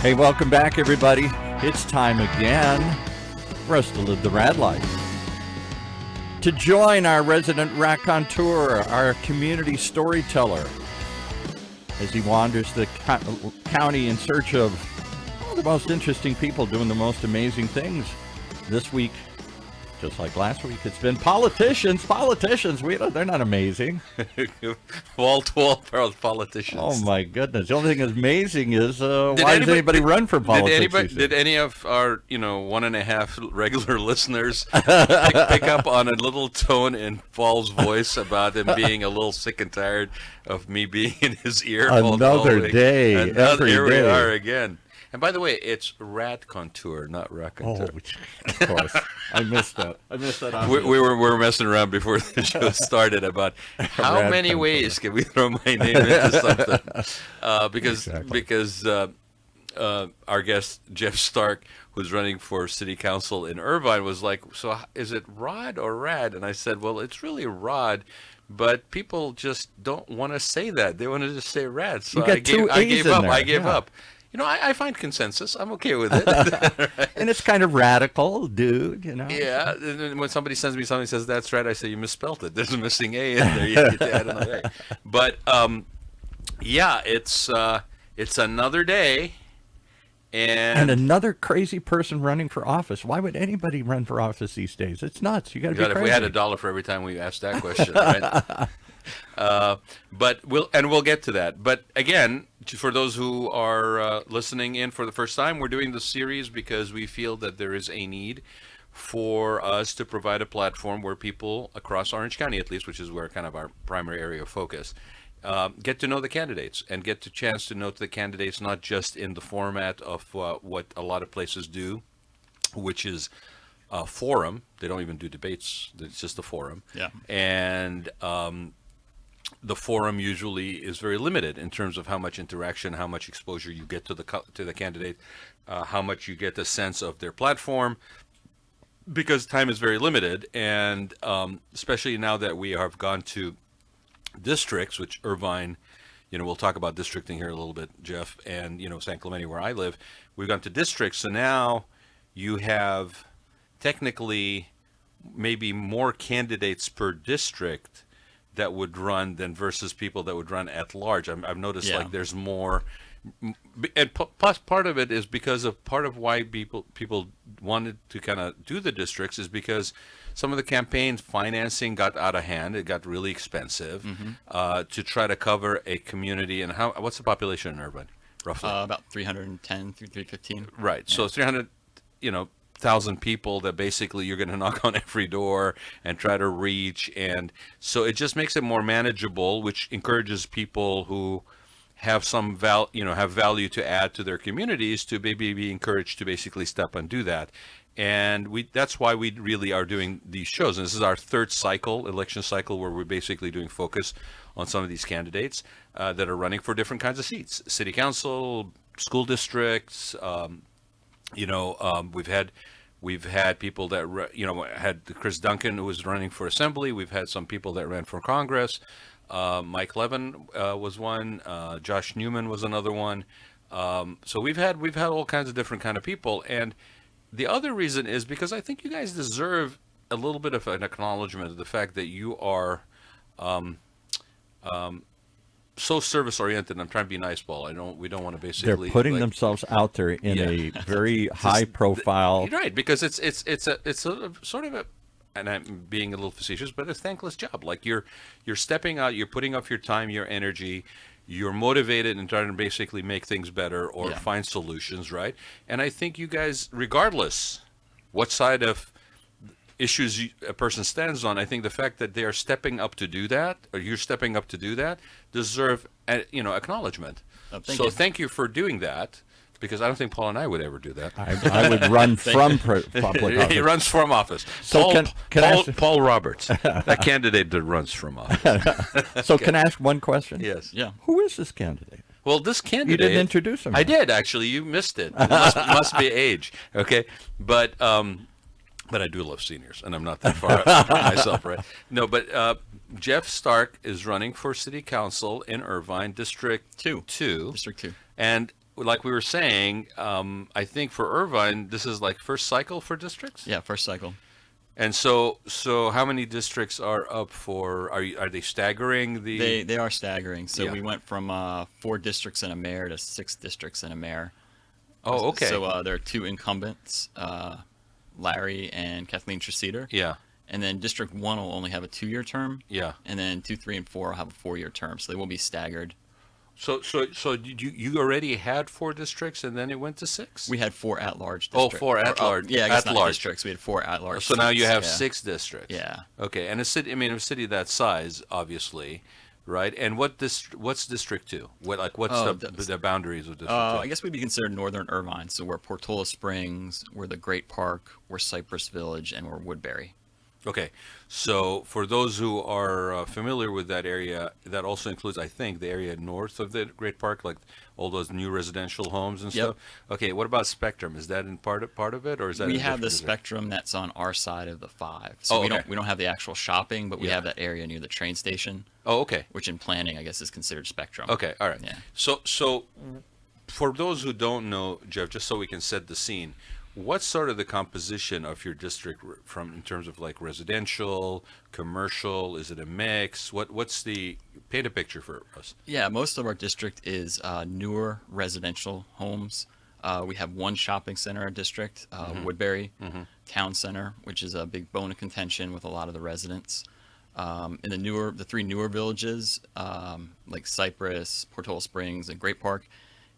Hey, welcome back, everybody. It's time again for us to live the RAAD life. To join our resident raconteur, our community storyteller, as he wanders the county in search of the most interesting people doing the most amazing things. This week, just like last week, it's been politicians. They're not amazing. Wall-to-wall politicians. Oh, my goodness. The only thing that's amazing is why does anybody run for politics? Did any of our, 1.5 regular listeners pick up on a little tone in Paul's voice about him being a little sick and tired of me being in his ear? Another day. Here we are again. And by the way, it's RAAD contour, not raconteur. Oh, of course. I missed that. We were messing around before the show started about how many ways can we throw my name into something. Because our guest, Jeff Starke, who's running for city council in Irvine, was like, so is it ROD or RAD? And I said, well, it's really ROD. But people just don't want to say that. They want to just say RAD. So I gave up. I find consensus. I'm okay with it. Right? And it's kind of radical, dude, Yeah. And when somebody sends me something that says that's right, I say you misspelled it. There's a missing A in there. You get to add another A. But, it's another day. And another crazy person running for office. Why would anybody run for office these days? It's nuts. You got to be crazy. If we had $1 for every time we asked that question, right? But we'll get to that. But again, for those who are listening in for the first time, we're doing this series because we feel that there is a need for us to provide a platform where people across Orange County, at least, which is where kind of our primary area of focus, get to know the candidates and get the chance to know the candidates, not just in the format of what a lot of places do, which is a forum. They don't even do debates. It's just a forum. Yeah. And the forum usually is very limited in terms of how much interaction, how much exposure you get to the candidate, how much you get the sense of their platform, because time is very limited. And especially now that we have gone to districts, which Irvine, we'll talk about districting here a little bit, Jeff, and San Clemente, where I live, we've gone to districts. So now you have technically maybe more candidates per district that would run than versus people that would run at large. I've noticed like there's more, and plus part of it is because of part of why people wanted to kind of do the districts is because some of the campaign financing got out of hand. It got really expensive to try to cover a community. And what's the population in Irvine, roughly? About 310 through 315. Right. Yeah. So 300,000 people that basically you're going to knock on every door and try to reach. And so it just makes it more manageable, which encourages people who have some value to add to their communities to maybe be encouraged to basically step and do that. And that's why we really are doing these shows. And this is our third election cycle, where we're basically doing focus on some of these candidates that are running for different kinds of seats. City council, school districts, we've had people that, had Chris Duncan, who was running for assembly. We've had some people that ran for Congress. Mike Levin was one. Josh Newman was another one. So we've had all kinds of different kind of people. And the other reason is because I think you guys deserve a little bit of an acknowledgement of the fact that you are so service-oriented. I'm trying to be nice, Paul. We don't want to basically. They're putting themselves out there in a very high-profile. Right, because it's a sort of a, and I'm being a little facetious, but a thankless job. Like you're stepping out, you're putting off your time, your energy. You're motivated and trying to basically make things better or find solutions, right? And I think you guys, regardless what side of issues a person stands on, I think the fact that they are stepping up to do that, or you're stepping up to do that, deserve acknowledgement. Thank you for doing that. Because I don't think Paul and I would ever do that. I would run from public office. He runs from office. So Paul Roberts, that candidate that runs from office. So can I ask one question? Yes. Yeah. Who is this candidate? Well, this candidate. You didn't introduce him. I did, actually. You missed it. It must be age. Okay. But I do love seniors, and I'm not that far myself, right? No, but Jeff Starke is running for city council in Irvine, District 2. District 2. And like we were saying, I think for Irvine, this is like first cycle for districts. Yeah, first cycle. And so how many districts are up for? Are they staggering the? They are staggering. So Yeah. we went from 4 districts and a mayor to 6 districts and a mayor. Oh, okay. So there are 2 incumbents, Larry and Kathleen Treseder. Yeah, And then District 1 will only have a 2-year term. yeah. And then 2, 3, and 4 will have a 4-year term. So they will be staggered. So did you already had 4 districts and then it went to 6? We had 4 at-large Oh, districts. 4 at-large. Yeah, I guess not At-large. districts. We had 4 at-large. So now you seats, have yeah. 6 districts. Yeah. Okay, and a city. I mean, a city that size, obviously, right? And what's District 2? What's Oh, the boundaries of District 2? I guess we'd be considered Northern Irvine. So we're Portola Springs, we're the Great Park, we're Cypress Village, and we're Woodbury. Okay, so for those who are familiar with that area, that also includes, I think, the area north of the Great Park, like all those new residential homes and Yep. stuff. Okay, what about Spectrum? Is that in part of it, or is that? We in a have the different district? Spectrum that's on our side of the 5. So Oh, we okay. don't have the actual shopping, but we Yeah. have that area near the train station, Oh, okay. which in planning, I guess, is considered Spectrum. Okay, all right. Yeah. So for those who don't know, Jeff, just so we can set the scene, what's sort of the composition of your district from in terms of like residential, commercial? Is it a mix? What's the paint a picture for us? Yeah, most of our district is newer residential homes. We have 1 shopping center in our district, Woodbury Town Center, which is a big bone of contention with a lot of the residents. In the 3 newer villages, like Cypress, Portola Springs, and Great Park,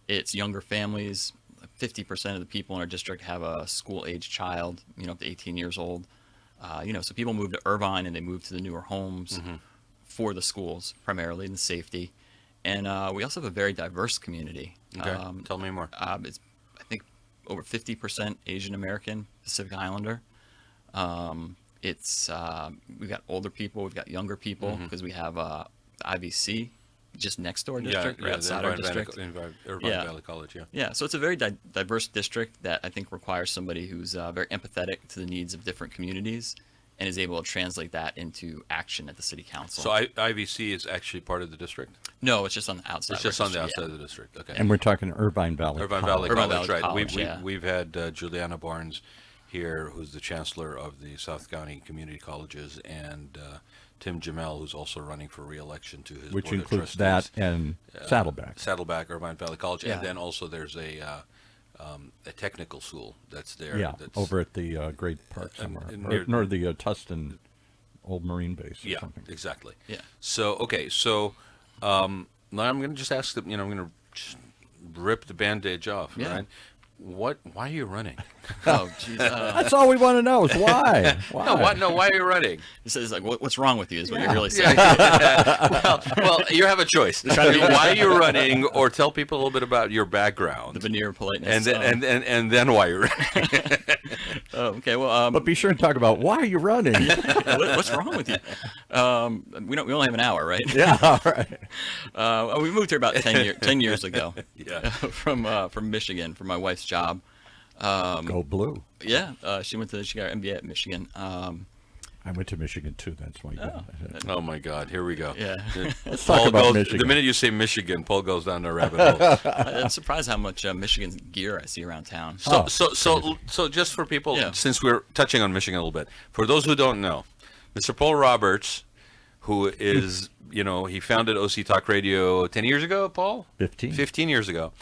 it's younger families. 50% of the people in our district have a school-age child, up to 18 years old. So people move to Irvine and they move to the newer homes for the schools, primarily, and the safety. And we also have a very diverse community. Okay, tell me more. It's, I think, over 50% Asian American, Pacific Islander. We've got older people, we've got younger people, because we have the IVC just next door district, right outside our district. Irvine Valley College, yeah. Yeah, so it's a very diverse district that I think requires somebody who's very empathetic to the needs of different communities and is able to translate that into action at the city council. So IVC is actually part of the district? No, it's just on the outside. It's of our just on the district, outside of the district, okay. And we're talking Irvine Valley. Irvine College. Valley Irvine College, Valley right. College, yeah. We've had Juliana Barnes here, who's the chancellor of the South County Community Colleges, and Tim Jamel, who's also running for re-election to his Which board of includes trustees. that and Saddleback. Saddleback, Irvine Valley College, Yeah. and then also there's a technical school that's there. Yeah, that's, over at the Great Park somewhere. Or the Tustin Old Marine Base or yeah, something. exactly. Yeah. So okay, so now I'm going to just ask them. I'm going to just rip the bandage off. Yeah. Right? Why are you running? Oh, geez. That's all we want to know is why. Why? Why are you running? It says, like, what's wrong with you is what you're really saying. well, you have a choice. Why are you running, or tell people a little bit about your background, The veneer of politeness. and then and then why you're running. Okay, well, But be sure and talk about why are you running? what's wrong with you? We only have an hour, right? Yeah, all right. We moved here about 10 years ago. Yeah. From Michigan for my wife's job. Go blue. Yeah, she got her MBA at Michigan. I went to Michigan too. That's why. Oh my God! Here we go. Yeah. Let's talk about Michigan. The minute you say Michigan, Paul goes down the rabbit hole. I'm surprised how much Michigan's gear I see around town. So just for people, Yeah. since we're touching on Michigan a little bit, for those who don't know, Mr. Paul Roberts, who is, he founded OC Talk Radio 10 years ago, Paul? 15 years ago.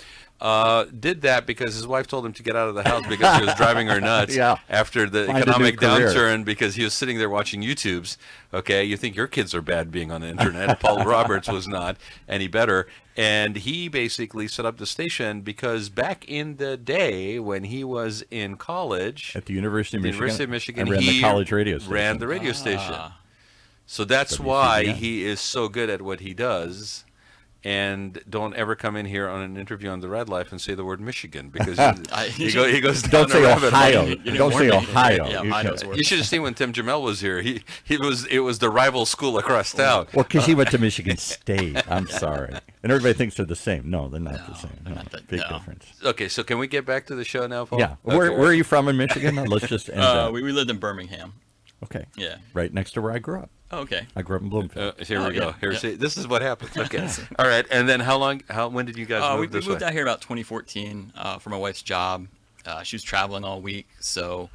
Did that because his wife told him to get out of the house because she was driving her nuts after the Find a new economic career. downturn, because he was sitting there watching YouTubes. Okay, you think your kids are bad being on the internet. Paul Roberts was not any better. And he basically set up the station because back in the day when he was in college At the University of Michigan. he I ran the college radio station. ran the radio station. So that's WCBN. why he is so good at what he does. And don't ever come in here on an interview on the Red Life and say the word Michigan, because he goes down Don't say a rabbit hole. Ohio. You didn't Don't warn say me. Ohio. Yeah, You Ohio's should- worse. You should have seen when Tim Jamel was here. It was the rival school across town. Well, because he went to Michigan State. I'm sorry. And everybody thinks they're the same. No, they're not the same. they're No, not big no. difference. Okay, so can we get back to the show now, Paul? Yeah. Okay. Where are you from in Michigan? Let's just end that. We lived in Birmingham. Okay. Yeah. Right next to where I grew up. Oh, okay. I grew up in Bloomfield. Here Oh, we go. yeah, Here, yeah. see, this is what happens. Okay. All right. And then when did you guys We move this moved way? out here about 2014 for my wife's job. She was traveling all week, so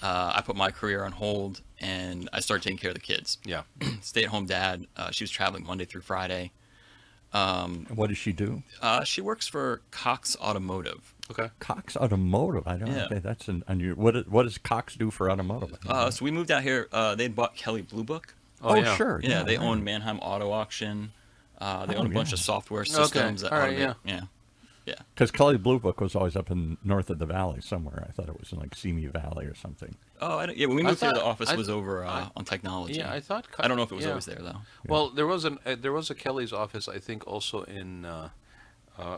I put my career on hold and I started taking care of the kids. Yeah. Stay-at-home dad. She was traveling Monday through Friday. What does she do? She works for Cox Automotive. Okay. Cox Automotive. I don't know. Yeah. Okay, that's an unusual. What does Cox do for automotive? So we moved out here. They bought Kelley Blue Book. Oh, yeah. sure. Yeah, they own Manheim Auto Auction. They own a bunch yeah. of software systems that All right, automate. Yeah. Because Kelley Blue Book was always up in north of the valley somewhere. I thought it was in like Simi Valley or something. Oh, when we moved here, the office I- was over on technology. Yeah, I thought. I don't know if it was yeah. always there though. Well, there was a Kelly's office, I think, also in.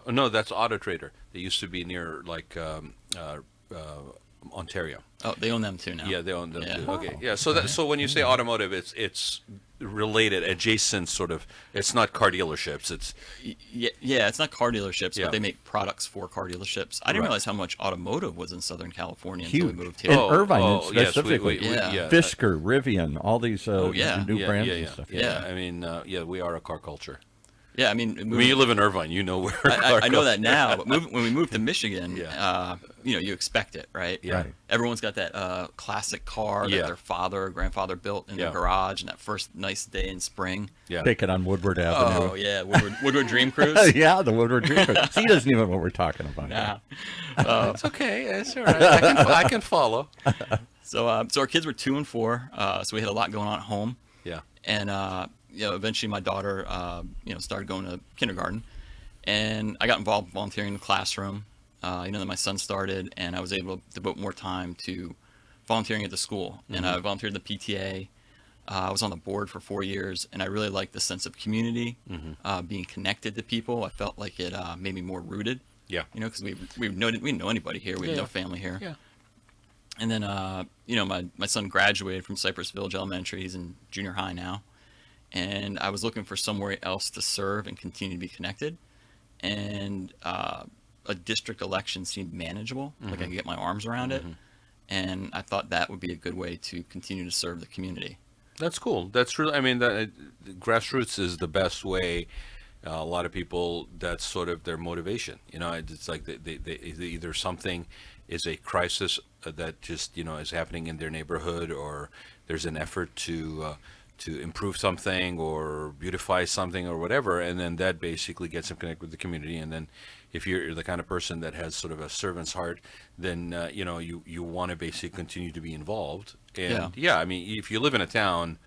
No, that's Auto Trader. They used to be near like Ontario. Oh, they own them too now. Yeah, they own them Yeah. too. Okay, yeah. So when you say automotive, it's related, adjacent, sort of. It's not car dealerships. It's Yeah, it's not car dealerships, Yeah. but they make products for car dealerships. I didn't Right. realize how much automotive was in Southern California until Huge. we moved In here. Irvine, yes, specifically. Yeah. Fisker, Rivian, all these yeah. new brands yeah, and yeah, stuff. yeah. Yeah. I mean, we are a car culture. Yeah, I mean, I mean, you live in Irvine, you know where. I know that now, but when we moved to Michigan, Yeah. you expect it, right? Yeah. Right. Everyone's got that classic car Yeah. that their father or grandfather built in Yeah. their garage, and that first nice day in spring. Yeah. Take it on Woodward Avenue. Oh yeah, Woodward Dream Cruise. Yeah, the Woodward Dream. See, he doesn't even know what we're talking about. Nah. It's okay. It's all right. I can follow. So our kids were 2 and 4, so we had a lot going on at home. Yeah. And eventually my daughter started going to kindergarten, and I got involved volunteering in the classroom. Then my son started, and I was able to devote more time to volunteering at the school. And I volunteered at the PTA. I was on the board for 4 years, and I really liked the sense of community, being connected to people. I felt like it made me more rooted. Yeah. Because we didn't know anybody here. We had Yeah. no family here. Yeah. And then my son graduated from Cypress Village Elementary. He's in junior high now. And I was looking for somewhere else to serve and continue to be connected. And a district election seemed manageable, like I could get my arms around it. And I thought that would be a good way to continue to serve the community. That's cool. That's really. I mean, grassroots is the best way. A lot of people, that's sort of their motivation. It's like they either something is a crisis that just is happening in their neighborhood, or there's an effort to improve something or beautify something or whatever, and then that basically gets them connected with the community. And then if you're the kind of person that has sort of a servant's heart, then you want to basically continue to be involved. And I mean, if you live in a town,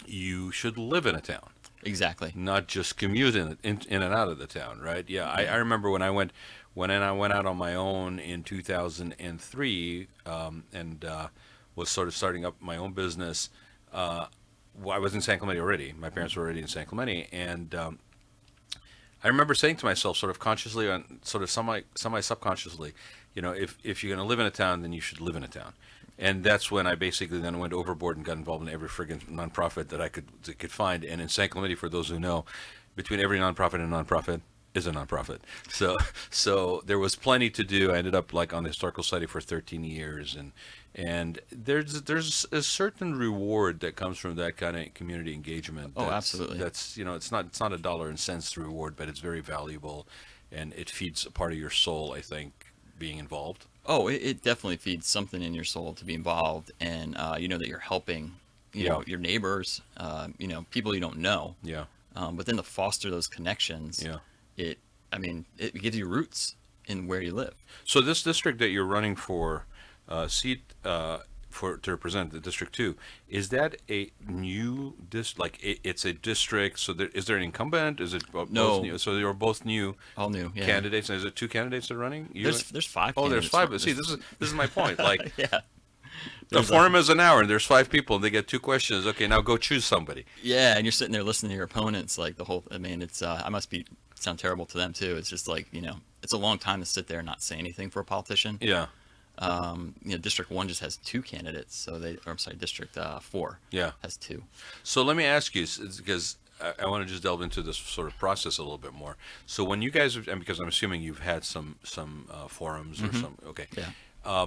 you should live in a town, Exactly. not just commute in and out of the town, right? Yeah, I remember when I went out on my own in 2003, and was sort of starting up my own business. I was in San Clemente already. My parents were already in San Clemente, and I remember saying to myself, sort of consciously, sort of semi subconsciously, if you're going to live in a town, then you should live in a town. And that's when I basically then went overboard and got involved in every friggin' nonprofit that I could find. And in San Clemente, for those who know, between every nonprofit and nonprofit is a nonprofit. So there was plenty to do. I ended up like on the Historical Society for 13 years, and there's a certain reward that comes from that kind of community engagement. Oh, absolutely. That's it's not a dollar and cents reward, but it's very valuable, and it feeds a part of your soul, I think, being involved. Oh, it definitely feeds something in your soul to be involved, and that you're helping, your neighbors, people you don't know. Yeah. But then to foster those connections, Yeah. it gives you roots in where you live. So this district that you're running for, to represent the District 2, is that a new it's a district? So is there an incumbent? Is it both No. new? So they're both new All new, yeah. candidates. And is it 2 candidates that are running? There's 5. Oh, there's candidates. 5. But see, this is my point. Like Yeah. the forum is an hour, and there's 5 people, and they get 2 questions. Okay, now go choose somebody. Yeah, and you're sitting there listening to your opponents like the whole. I mean, it's I must sound terrible to them too. It's just like it's a long time to sit there and not say anything for a politician. Yeah. District 1 just has 2 candidates, so District 4 Yeah. has 2. So let me ask you, because I want to just delve into this sort of process a little bit more. So when you guys, and because I'm assuming you've had some forums or some, okay. Yeah.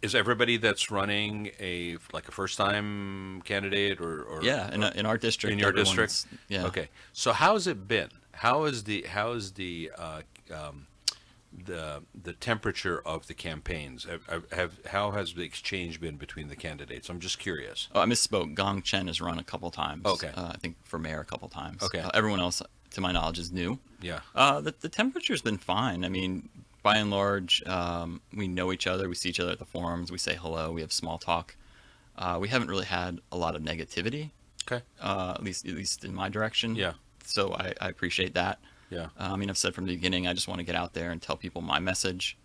Is everybody that's running a first-time candidate or Yeah, in our district. in your district? Everyone's- Yeah. Okay. So how has it been? How is the temperature of the campaigns? How has the exchange been between the candidates? I'm just curious. Oh, I misspoke. Gong Chen has run a couple times. Okay. I think for mayor a couple times. Okay. Everyone else, to my knowledge, is new. Yeah. The temperature's been fine. I mean, by and large, we know each other. We see each other at the forums. We say hello. We have small talk. We haven't really had a lot of negativity, Okay. at least in my direction. Yeah. So I appreciate that. Yeah. I mean, I've said from the beginning, I just want to get out there and tell people my message,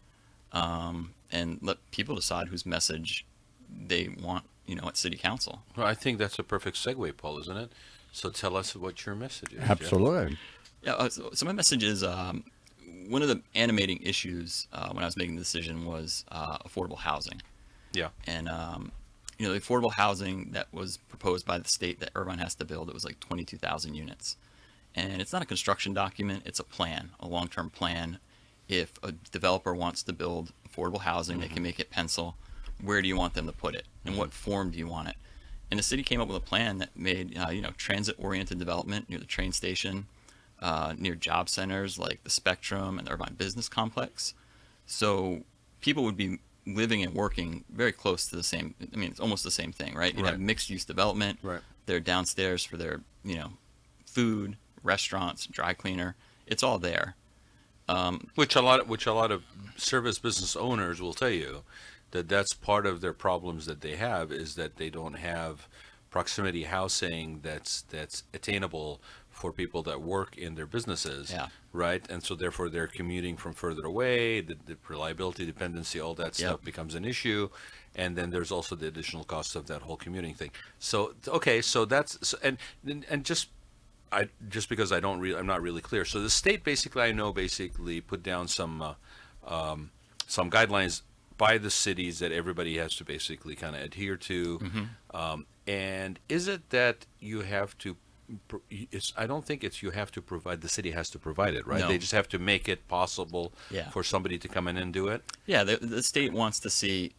and let people decide whose message they want, at city council. Well, I think that's a perfect segue, Paul, isn't it? So tell us what your message is. Jeff. Absolutely. Yeah. So my message is, one of the animating issues when I was making the decision was affordable housing. Yeah. And the affordable housing that was proposed by the state that Irvine has to build, it was like 22,000 units. And it's not a construction document, it's a plan, a long-term plan. If a developer wants to build affordable housing, they can make it pencil. Where do you want them to put it? In what form do you want it? And the city came up with a plan that made, transit-oriented development near the train station, near job centers like the Spectrum and the Irvine Business Complex. So people would be living and working very close to the same, it's almost the same thing, right? You Right. have mixed-use development. Right. They're downstairs for their, food, restaurants, dry cleaner. It's all there. Which a lot of service business owners will tell you that's part of their problems that they have is that they don't have proximity housing that's attainable for people that work in their businesses. Yeah. Right. And so therefore they're commuting from further away. The reliability, dependency, all that stuff Yep. becomes an issue. And then there's also the additional cost of that whole commuting thing. So okay, so that's and just because I'm not really clear. So the state basically put down some guidelines by the cities that everybody has to basically kind of adhere to. And is it that you have to? I don't think it's you have to provide. The city has to provide it, right? No. They just have to make it possible Yeah. for somebody to come in and do it. Yeah, the state wants to see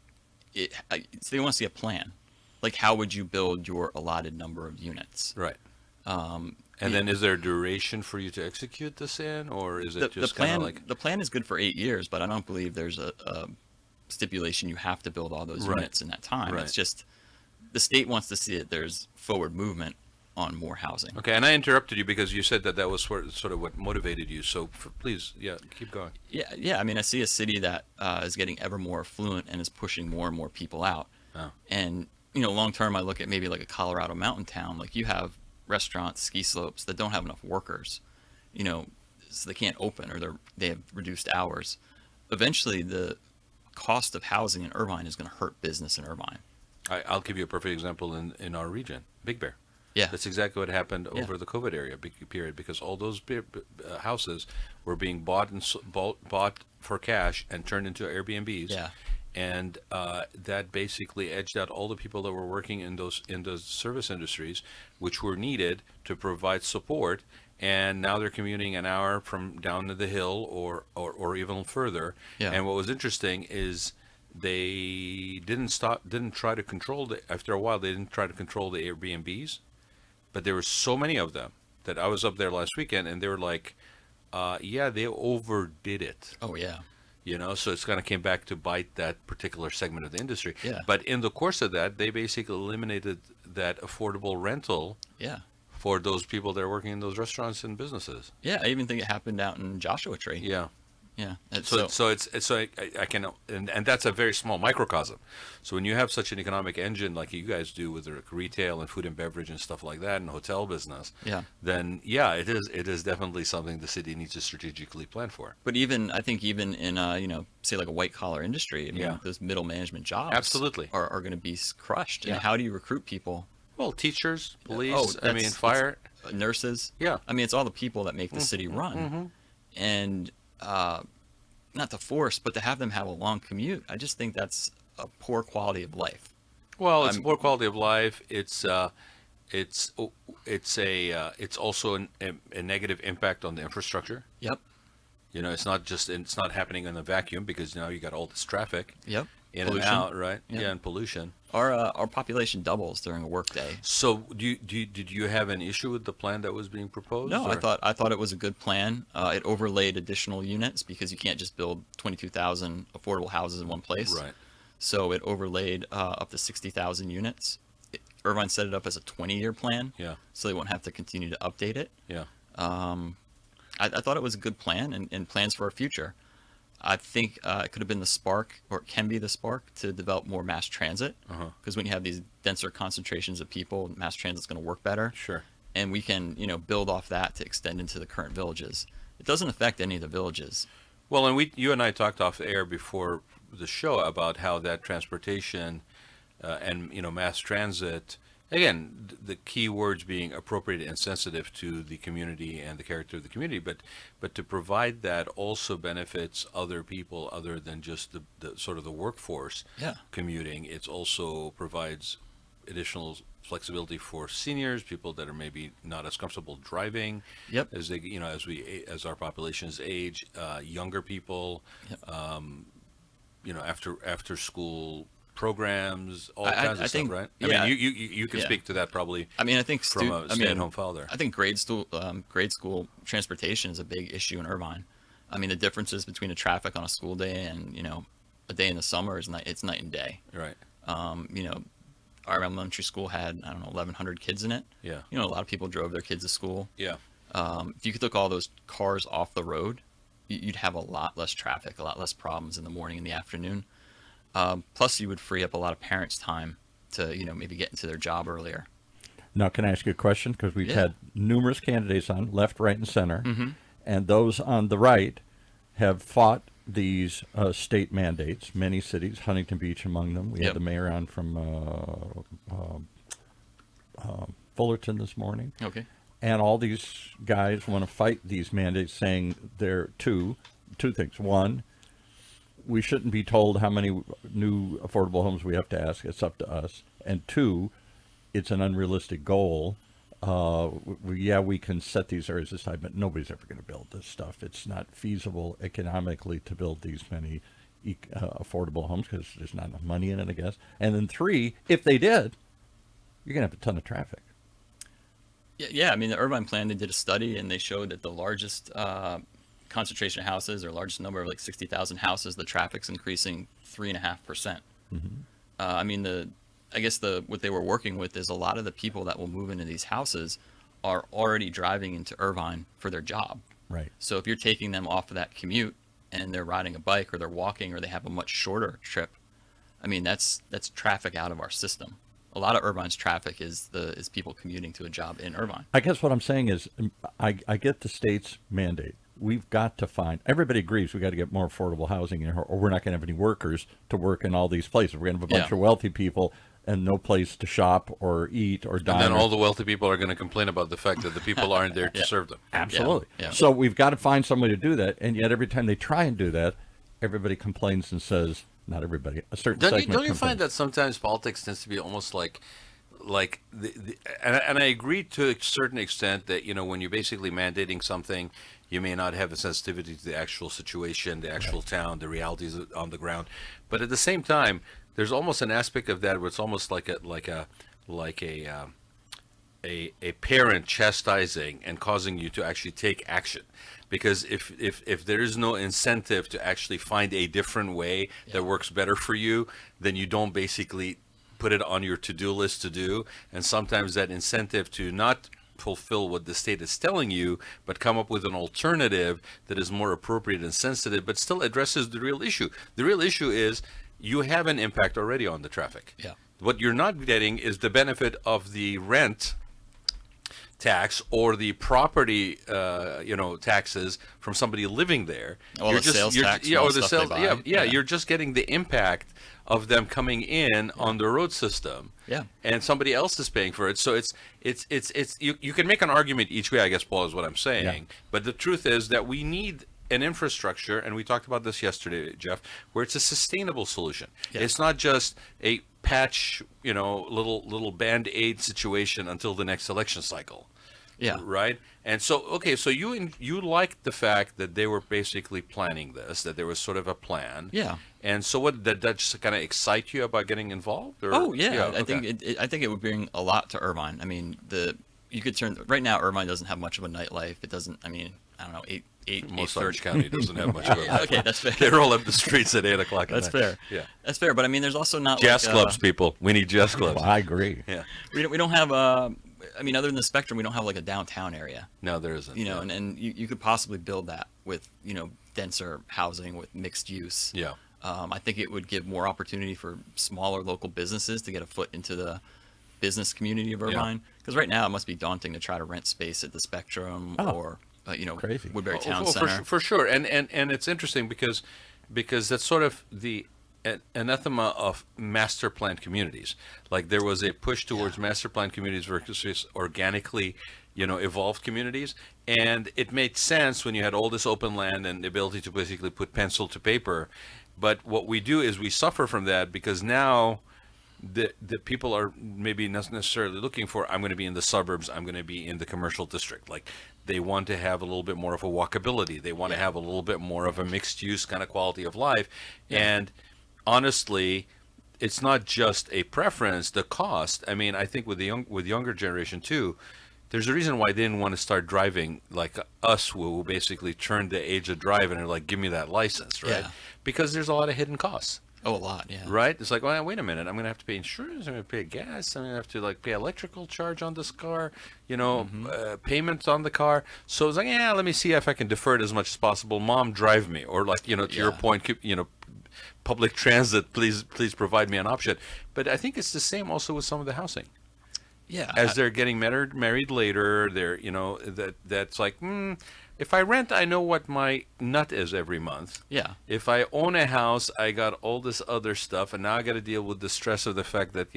it. So they want to see a plan. Like, how would you build your allotted number of units? Right. Yeah. And then is there a duration for you to execute this in, or is it The just kind plan, of like the plan is good for 8 years, but I don't believe there's a stipulation you have to build all those Right. units in that time. Right. It's just the state wants to see that there's forward movement on more housing. Okay, and I interrupted you because you said that was sort of what motivated you. So please, keep going. Yeah. I mean, I see a city that is getting ever more affluent and is pushing more and more people out. Oh. And long term, I look at maybe like a Colorado mountain town. Like, you have restaurants, ski slopes that don't have enough workers, so they can't open, or they have reduced hours. Eventually, the cost of housing in Irvine is going to hurt business in Irvine. I'll give you a perfect example in our region, Big Bear. Yeah. That's exactly what happened Yeah. over the COVID period, because all those houses were being bought for cash and turned into Airbnbs. Yeah. And that basically edged out all the people that were working in those service industries, which were needed to provide support. And now they're commuting an hour from down to the hill or even further. Yeah. And what was interesting is they didn't try to control after a while, they didn't try to control the Airbnbs, but there were so many of them that I was up there last weekend, and they were like, they overdid it. Oh, yeah. So it's kind of came back to bite that particular segment of the industry. Yeah. But in the course of that, they basically eliminated that affordable rental Yeah. for those people that are working in those restaurants and businesses. Yeah. I even think it happened out in Joshua Tree. Yeah. Yeah. I can, and that's a very small microcosm. So when you have such an economic engine like you guys do with the retail and food and beverage and stuff like that and hotel business, Yeah. then it is definitely something the city needs to strategically plan for. But I think even in, say like a white collar industry, I mean, Yeah. those middle management jobs Absolutely. are going to be crushed. And Yeah. how do you recruit people? Well, teachers, police, that's- fire. Nurses. Yeah. I mean, it's all the people that make the city run. And not to force, but to have them have a long commute, I just think that's a poor quality of life. Well, it's poor quality of life. It's also a negative impact on the infrastructure. Yep. It's not happening in a vacuum, because now you got all this traffic. Yep. in Pollution. and out, right? Yeah. Yeah, and pollution. Our population doubles during a workday. So, did you have an issue with the plan that was being proposed? No, or? I thought it was a good plan. It overlaid additional units because you can't just build 22,000 affordable houses in one place. Right. So it overlaid up to 60,000 units. Irvine set it up as a 20-year plan. Yeah. So they won't have to continue to update it. Yeah. I thought it was a good plan and plans for our future. I think it could have been the spark, or it can be the spark, to develop more mass transit. Because when you have these denser concentrations of people, mass transit's going to work better. Sure. And we can, build off that to extend into the current villages. It doesn't affect any of the villages. Well, and you and I talked off the air before the show about how that transportation and mass transit. Again, the key words being appropriate and sensitive to the community and the character of the community, but to provide that also benefits other people other than just the sort of the workforce commuting. It also provides additional flexibility for seniors, people that are maybe not as comfortable driving as they, as our populations age, younger people, after school programs, all kinds of stuff, right? I mean, you can speak to that probably. I mean, I think from a stay-at-home father. I think grade school transportation is a big issue in Irvine. I mean, the differences between the traffic on a school day and a day in the summer is it's night and day. Right. Our elementary school had 1,100 kids in it. Yeah. A lot of people drove their kids to school. Yeah. If you could took all those cars off the road, you'd have a lot less traffic, a lot less problems in the morning and the afternoon. Plus, you would free up a lot of parents' time to, maybe get into their job earlier. Now, can I ask you a question? Because we've had numerous candidates on left, right, and center, and those on the right have fought these state mandates. Many cities, Huntington Beach among them. We had the mayor on from Fullerton this morning. Okay. And all these guys want to fight these mandates, saying they're two things. One, we shouldn't be told how many new affordable homes we have to ask. It's up to us. And two, it's an unrealistic goal. We can set these areas aside, but nobody's ever going to build this stuff. It's not feasible economically to build these many affordable homes because there's not enough money in it, I guess. And then three, if they did, you're going to have a ton of traffic. Yeah. I mean, the Irvine plan, they did a study and they showed that the largest concentration of houses, or largest number of 60,000 houses, the traffic's increasing 3.5%. I mean, I guess what they were working with is a lot of the people that will move into these houses are already driving into Irvine for their job. Right. So if you're taking them off of that commute and they're riding a bike or they're walking or they have a much shorter trip, I mean, that's traffic out of our system. A lot of Irvine's traffic is people commuting to a job in Irvine. I guess what I'm saying is I get the state's mandate. We've got to find, everybody agrees we got to get more affordable housing in here, or we're not going to have any workers to work in all these places. We're going to have a bunch of wealthy people and no place to shop or eat or dine. And then all the wealthy people are going to complain about the fact that the people aren't there to serve them. Absolutely. Yeah. So we've got to find some way to do that. And yet every time they try and do that, everybody complains and says, not everybody, a certain segment Don't you complains. find that sometimes politics tends to be almost like and I agree to a certain extent that, when you're basically mandating something, you may not have a sensitivity to the actual situation, the actual town, the realities on the ground. But at the same time, there's almost an aspect of that where it's almost like a parent chastising and causing you to actually take action. Because if there is no incentive to actually find a different way that works better for you, then you don't basically put it on your to-do list to do. And sometimes that incentive to not fulfill what the state is telling you, but come up with an alternative that is more appropriate and sensitive, but still addresses the real issue. The real issue is you have an impact already on the traffic. Yeah. What you're not getting is the benefit of the rent tax or the property, taxes from somebody living there. Or the sales tax. You're just getting the impact of them coming in on the road system. Yeah. And somebody else is paying for it. So you can make an argument each way, I guess, Paul, is what I'm saying. Yeah. But the truth is that we need an infrastructure, and we talked about this yesterday, Jeff, where it's a sustainable solution. Yeah. It's not just a patch, little Band-Aid situation until the next election cycle. Yeah. Right. And so, okay, so you liked the fact that they were basically planning this, that there was sort of a plan. Yeah. And so, what did that just kind of excite you about getting involved? Or, Oh yeah, I okay. think I think it would bring a lot to Irvine. I mean, you could turn right now. Irvine doesn't have much of a nightlife. It doesn't. I mean, I don't know, Most 8:30. Orange County doesn't have much of it. Okay, that's fair. They roll up the streets at 8 o'clock. That's fair. Yeah. That's fair. But I mean, there's also not Jazz like, clubs, people. We need jazz clubs. Well, I agree. Yeah. we don't have I mean, other than the Spectrum, we don't have like a downtown area. No, there isn't. You know, Yeah. and you could possibly build that with denser housing with mixed use. Yeah. I think it would give more opportunity for smaller local businesses to get a foot into the business community of Irvine. Because right now it must be daunting to try to rent space at the Spectrum or crazy. Woodbury Town Oh, Center. for sure. And it's interesting because that's sort of the anathema of master plan communities. Like there was a push towards master plan communities versus organically evolved communities, and it made sense when you had all this open land and the ability to basically put pencil to paper. But what we do is we suffer from that because now the people are maybe not necessarily looking for, I'm going to be in the suburbs, I'm going to be in the commercial district. Like they want to have a little bit more of a walkability. They want to have a little bit more of a mixed use kind of quality of life. And honestly, it's not just a preference, the cost. I mean, I think with younger generation too, there's a reason why they didn't want to start driving like us, who basically turned the age of driving and are like, give me that license, right? Yeah. Because there's a lot of hidden costs. Oh, a lot, yeah. Right? It's like, well, wait a minute. I'm going to have to pay insurance. I'm going to pay gas. I'm going to have to pay electrical charge on this car, payments on the car. So it's like, yeah, let me see if I can defer it as much as possible. Mom, drive me. Or to your point, public transit, please provide me an option. But I think it's the same also with some of the housing. Yeah. As they're getting married later, they're, that's like, if I rent, I know what my nut is every month. Yeah. If I own a house, I got all this other stuff, and now I got to deal with the stress of the fact that,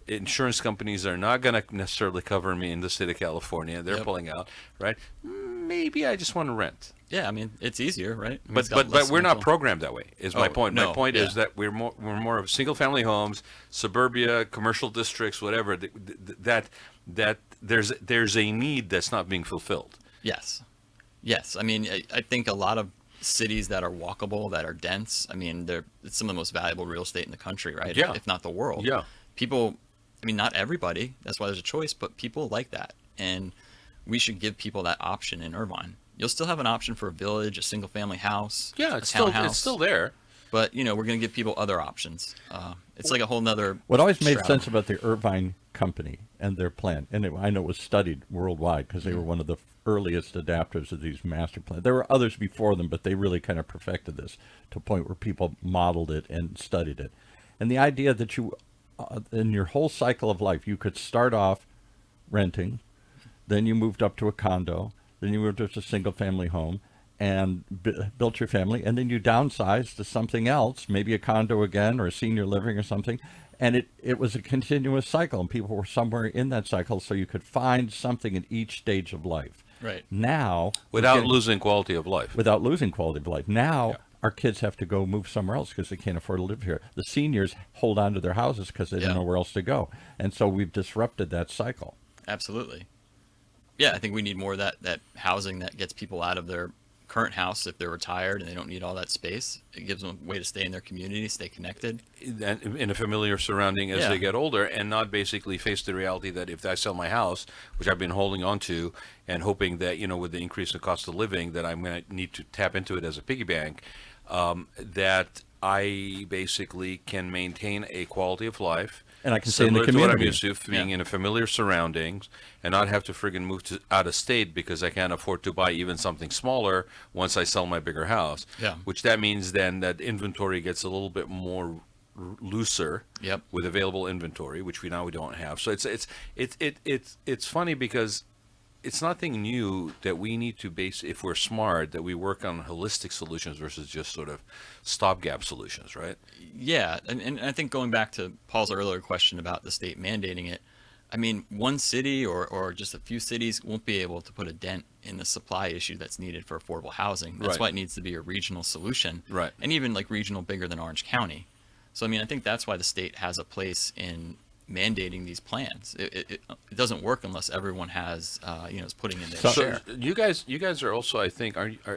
insurance companies are not going to necessarily cover me in the state of California. They're pulling out, right? Maybe I just want to rent. Yeah, I mean, it's easier, right? I mean, But we're not programmed that way. Is my point. No, My point is that we're more of single family homes, suburbia, commercial districts, whatever. That there's a need that's not being fulfilled. Yes. I mean, I think a lot of cities that are walkable, that are dense, I mean, it's some of the most valuable real estate in the country, right? Yeah. If not the world. Yeah. People, I mean, not everybody, that's why there's a choice, but people like that. And we should give people that option in Irvine. You'll still have an option for a village, a single family house, Yeah, a it's townhouse. still there. But, we're going to give people other options. It's like a whole nother What always made shroud. sense about the Irvine company and their plan, and I know it was studied worldwide because they were one of the earliest adapters of these master plans. There were others before them, but they really kind of perfected this to a point where people modeled it and studied it. And the idea that you, in your whole cycle of life, you could start off renting, then you moved up to a condo, then you moved up to a single-family home, and built your family, and then you downsized to something else, maybe a condo again or a senior living or something, and it was a continuous cycle, and people were somewhere in that cycle, so you could find something in each stage of life. Right. Now, Without losing quality of life. without losing quality of life. Now, our kids have to go move somewhere else because they can't afford to live here. The seniors hold on to their houses because they don't know where else to go, and so we've disrupted that cycle. Absolutely. Yeah, I think we need more of that housing that gets people out of their current house if they're retired and they don't need all that space. It gives them a way to stay in their community, stay connected. And in a familiar surrounding as they get older, and not basically face the reality that if I sell my house, which I've been holding on to and hoping that, with the increase in cost of living, that I'm going to need to tap into it as a piggy bank, that I basically can maintain a quality of life. And I can stay in the similar to what I'm community. used to, being in a familiar surroundings, and not have to friggin' move out of state because I can't afford to buy even something smaller once I sell my bigger house. Yeah. Which that means then that inventory gets a little bit more looser. Yep. With available inventory, which we don't have. So it's funny because it's nothing new that we need to base, if we're smart, that we work on holistic solutions versus just sort of stopgap solutions, right? Yeah, and I think going back to Paul's earlier question about the state mandating it, I mean, one city or just a few cities won't be able to put a dent in the supply issue that's needed for affordable housing. That's Right. why it needs to be a regional solution. Right. And even like regional bigger than Orange County. So, I mean, I think that's why the state has a place in mandating these plans. It doesn't work unless everyone has, is putting in their So- share. You guys are also, I think,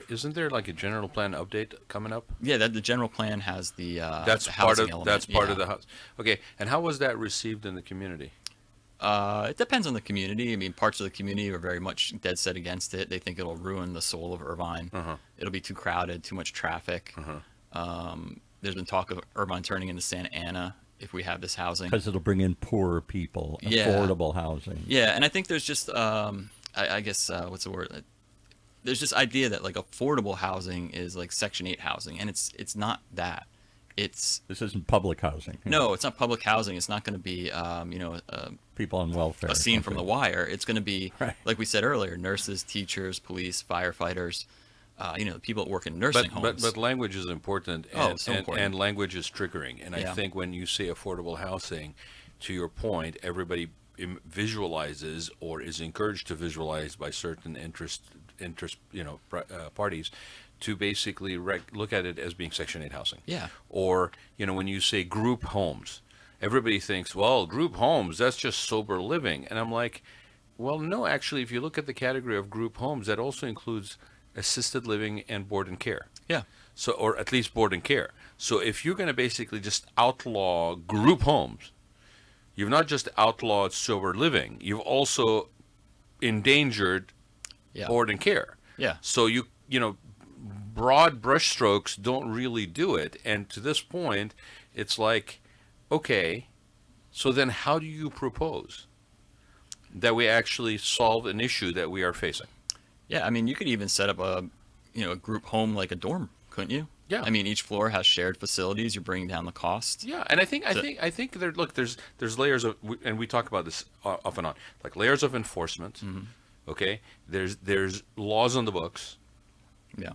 isn't there like a general plan update coming up? Yeah, the general plan has the That's the part housing of element. that's part yeah. of the house. Okay, and how was that received in the community? It depends on the community. I mean, parts of the community are very much dead set against it. They think it'll ruin the soul of Irvine. It'll be too crowded, too much traffic. There's been talk of Irvine turning into Santa Ana if we have this housing. Because it'll bring in poorer people, Yeah. affordable housing. Yeah, and I think there's just, I guess, what's the word? There's this idea that like affordable housing is like Section 8 housing, and it's not that. It's This isn't public housing. no, it's not public housing. It's not going to be, People on welfare. a scene from The Wire. It's going to be, Right. like we said earlier, nurses, teachers, police, firefighters, the people that work in nursing homes. But language is important, Oh, and, so and, important. and language is triggering. And I Yeah. think when you say affordable housing, to your point, everybody visualizes or is encouraged to visualize by certain interest parties to basically look at it as being Section 8 housing. Yeah. Or, when you say group homes, everybody thinks, well, group homes, that's just sober living. And I'm like, well, no, actually, if you look at the category of group homes, that also includes assisted living and board and care. yeah, So, or at least board and care. So if you're going to basically just outlaw group homes, you've not just outlawed sober living, you've also endangered yeah, board and care. yeah. So broad brushstrokes don't really do it. And to this point, it's like, okay, so then how do you propose that we actually solve an issue that we are facing? Yeah, I mean, you could even set up a group home like a dorm, couldn't you? Yeah. I mean, each floor has shared facilities. You're bringing down the cost. Yeah, and I think there's layers of, and we talk about this off and on, like layers of enforcement. Mm-hmm. Okay, there's laws on the books. Yeah.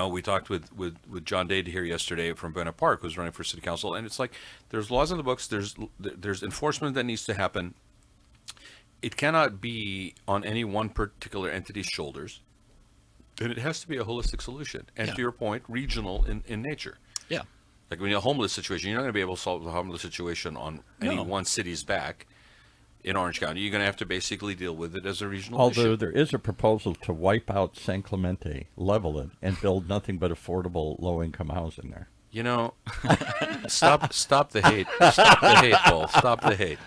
We talked with John Dade here yesterday from Buena Park, who's running for city council, and it's like there's laws on the books. There's enforcement that needs to happen. It cannot be on any one particular entity's shoulders, and it has to be a holistic solution. And Yeah. to your point, regional in nature. Yeah. Like when you're a homeless situation, you're not going to be able to solve the homeless situation on any No. one city's back in Orange County. You're going to have to basically deal with it as a regional Although issue. there is a proposal to wipe out San Clemente, level it, and build nothing but affordable low-income housing there. Stop the hate. Stop the hate, Paul. Stop the hate.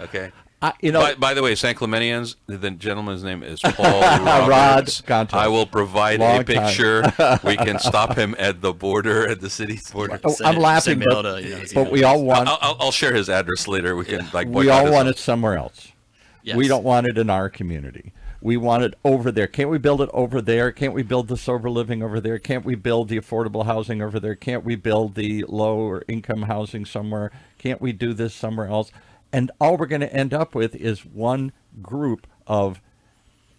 Okay. By the way, San Clementians, the gentleman's name is Paul Roberts. Gonto. I will provide Long a picture. We can stop him at the border, at the city border. Oh, I'm laughing, mail but, to, his but email we all address. want I'll share his address later. We can we boycott all his want house. it somewhere else. Yes. We don't want it in our community. We want it over there. Can't we build it over there? Can't we build the sober living over there? Can't we build the affordable housing over there? Can't we build the lower income housing somewhere? Can't we do this somewhere else? And all we're going to end up with is one group of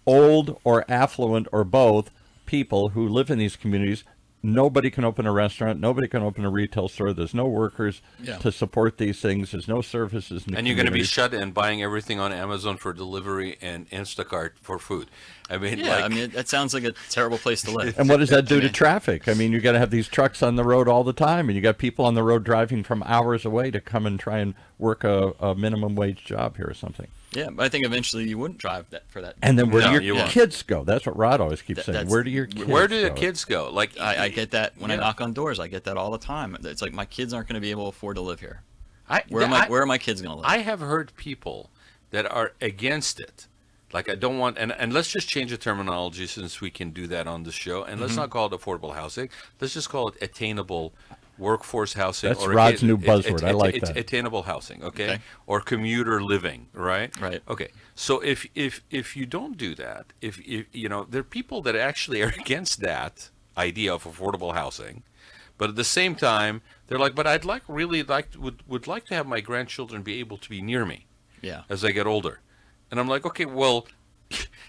old or affluent or both people who live in these communities. Nobody can open a restaurant. Nobody can open a retail store. There's no workers Yeah. to support these things. There's no services in the And you're going to be communities. shut in buying everything on Amazon for delivery and Instacart for food. I mean, Yeah, I mean, that sounds like a terrible place to live. And what does that do to traffic? I mean, you got to have these trucks on the road all the time, and you got people on the road driving from hours away to come and try and work a minimum wage job here or something. Yeah, but I think eventually you wouldn't drive for that. And then where No, do you your won't. kids go? That's what Rod always keeps saying. that's- Where do your kids where do the go? kids go? Like I get that when I Yeah. knock on doors. I get that all the time. It's like my kids aren't going to be able to afford to live here. I, Where are my kids going to live? I have heard people that are against it. Like I don't want, and let's just change the terminology since we can do that on the show. And let's not call it affordable housing. Let's just call it attainable workforce housing. That's Rod's new buzzword. I like it's that. attainable housing, okay? Okay. Or commuter living, right? Right. Okay. So if you don't do that, if there are people that actually are against that idea of affordable housing, but at the same time they're like, but I'd would like to have my grandchildren be able to be near me Yeah. as I get older. And I'm like, okay, well,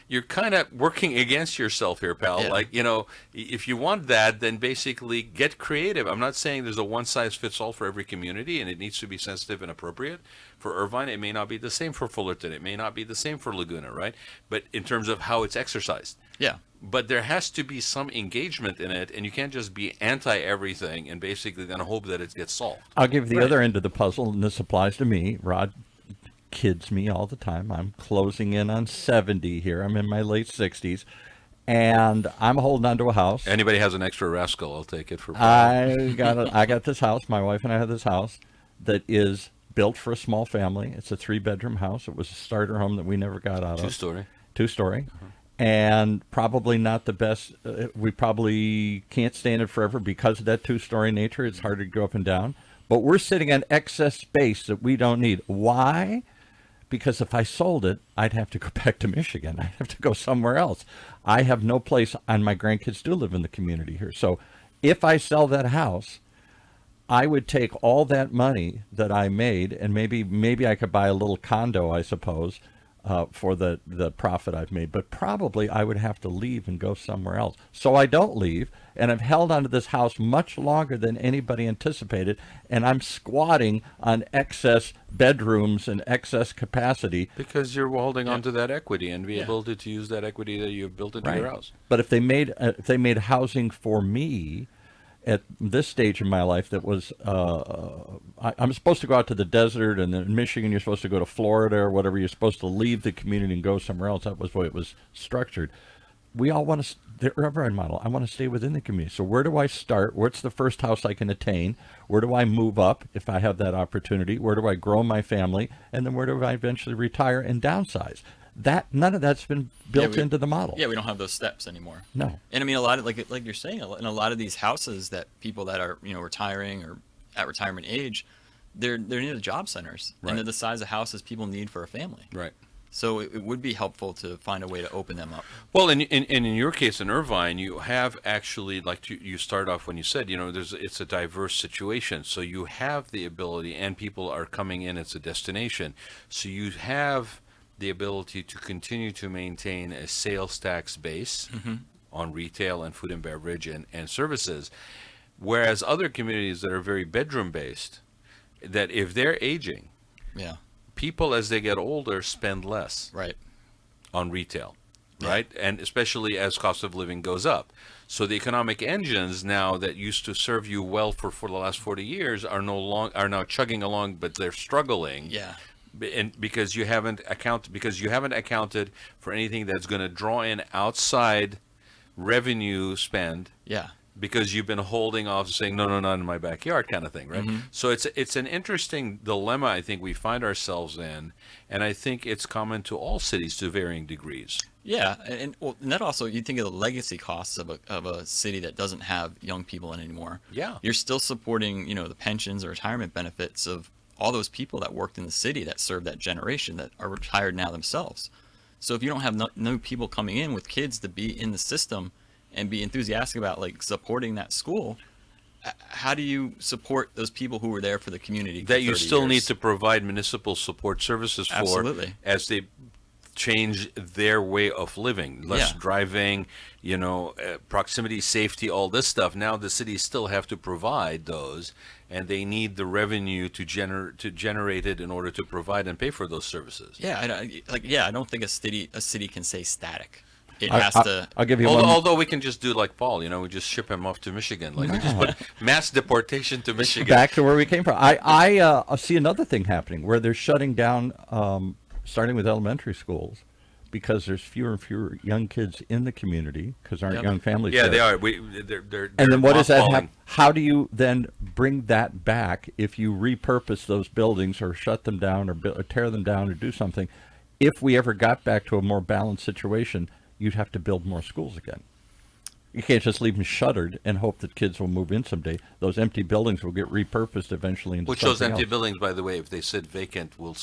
you're kind of working against yourself here, pal. Yeah. Like, if you want that, then basically get creative. I'm not saying there's a one-size-fits-all for every community, and it needs to be sensitive and appropriate. For Irvine, it may not be the same for Fullerton. It may not be the same for Laguna, right? But in terms of how it's exercised. Yeah. But there has to be some engagement in it, and you can't just be anti-everything and basically then hope that it gets solved. I'll give you the Right. other end of the puzzle, and this applies to me. Rod, kids me all the time. I'm closing in on 70 here. I'm in my late 60s, and I'm holding onto a house. Anybody has an extra rascal, I'll take it for free. I got this house. My wife and I have this house that is built for a small family. It's a 3-bedroom house. It was a starter home that we never got out of. Two-story. Two-story. And probably not the best. We probably can't stand it forever because of that 2-story nature. It's hard to go up and down. But we're sitting on excess space that we don't need. Why? Because if I sold it, I'd have to go back to Michigan. I'd have to go somewhere else. I have no place, and my grandkids do live in the community here. So if I sell that house, I would take all that money that I made, and maybe I could buy a little condo, I suppose, for the profit I've made. But probably I would have to leave and go somewhere else. So I don't leave, and I've held onto this house much longer than anybody anticipated, and I'm squatting on excess bedrooms and excess capacity. Because you're holding on to that equity and be able to use that equity that you've built into your house. But if they made housing for me at this stage in my life that was, I'm supposed to go out to the desert, and in Michigan you're supposed to go to Florida or whatever. You're supposed to leave the community and go somewhere else. That was the way it was structured. We all want to, the Irvine model, I want to stay within the community. So where do I start? What's the first house I can attain? Where do I move up if I have that opportunity? Where do I grow my family? And then where do I eventually retire and downsize? None of that's been built into the model. Yeah, we don't have those steps anymore. No. And I mean, a lot of, like you're saying, in a lot of these houses that people that are, retiring or at retirement age, they're near the job centers. Right. And they're the size of houses people need for a family. Right. So it would be helpful to find a way to open them up. Well, in your case in Irvine, you have actually, like you start off when you said, it's a diverse situation. So you have the ability, and people are coming in, it's a destination. So you have the ability to continue to maintain a sales tax base on retail and food and beverage and services. Whereas other communities that are very bedroom based, that if they're aging, people as they get older spend less on retail, right? And especially as cost of living goes up. So the economic engines now that used to serve you well for the last 40 years are now chugging along, but they're struggling. Yeah. And because you haven't accounted for anything that's going to draw in outside revenue spend. Yeah. Because you've been holding off, saying no, not in my backyard, kind of thing, right? So it's an interesting dilemma I think we find ourselves in, and I think it's common to all cities to varying degrees. Yeah, and that also, you think of the legacy costs of a city that doesn't have young people in anymore. Yeah, you're still supporting the pensions or retirement benefits of all those people that worked in the city that served that generation that are retired now themselves. So if you don't have no people coming in with kids to be in the system and be enthusiastic about supporting that school, how do you support those people who were there for the community? That you still need to provide municipal support services for. Absolutely. As they change their way of living, less driving, proximity, safety, all this stuff. Now the cities still have to provide those, and they need the revenue to generate it in order to provide and pay for those services. Yeah, I don't think a city can stay static. It has to. I'll give you Although we can just do like Paul, we just ship him off to Michigan, we just put mass deportation to Michigan. Back to where we came from. I see another thing happening where they're shutting down, starting with elementary schools, because there's fewer and fewer young kids in the community because aren't young families. Yeah, there. they are. They're and then what does that mothballing. have? How do you then bring that back if you repurpose those buildings or shut them down or tear them down or do something? If we ever got back to a more balanced situation, you'd have to build more schools again. You can't just leave them shuttered and hope that kids will move in someday. Those empty buildings will get repurposed eventually into Which those something empty else. buildings, by the way, if they sit vacant, will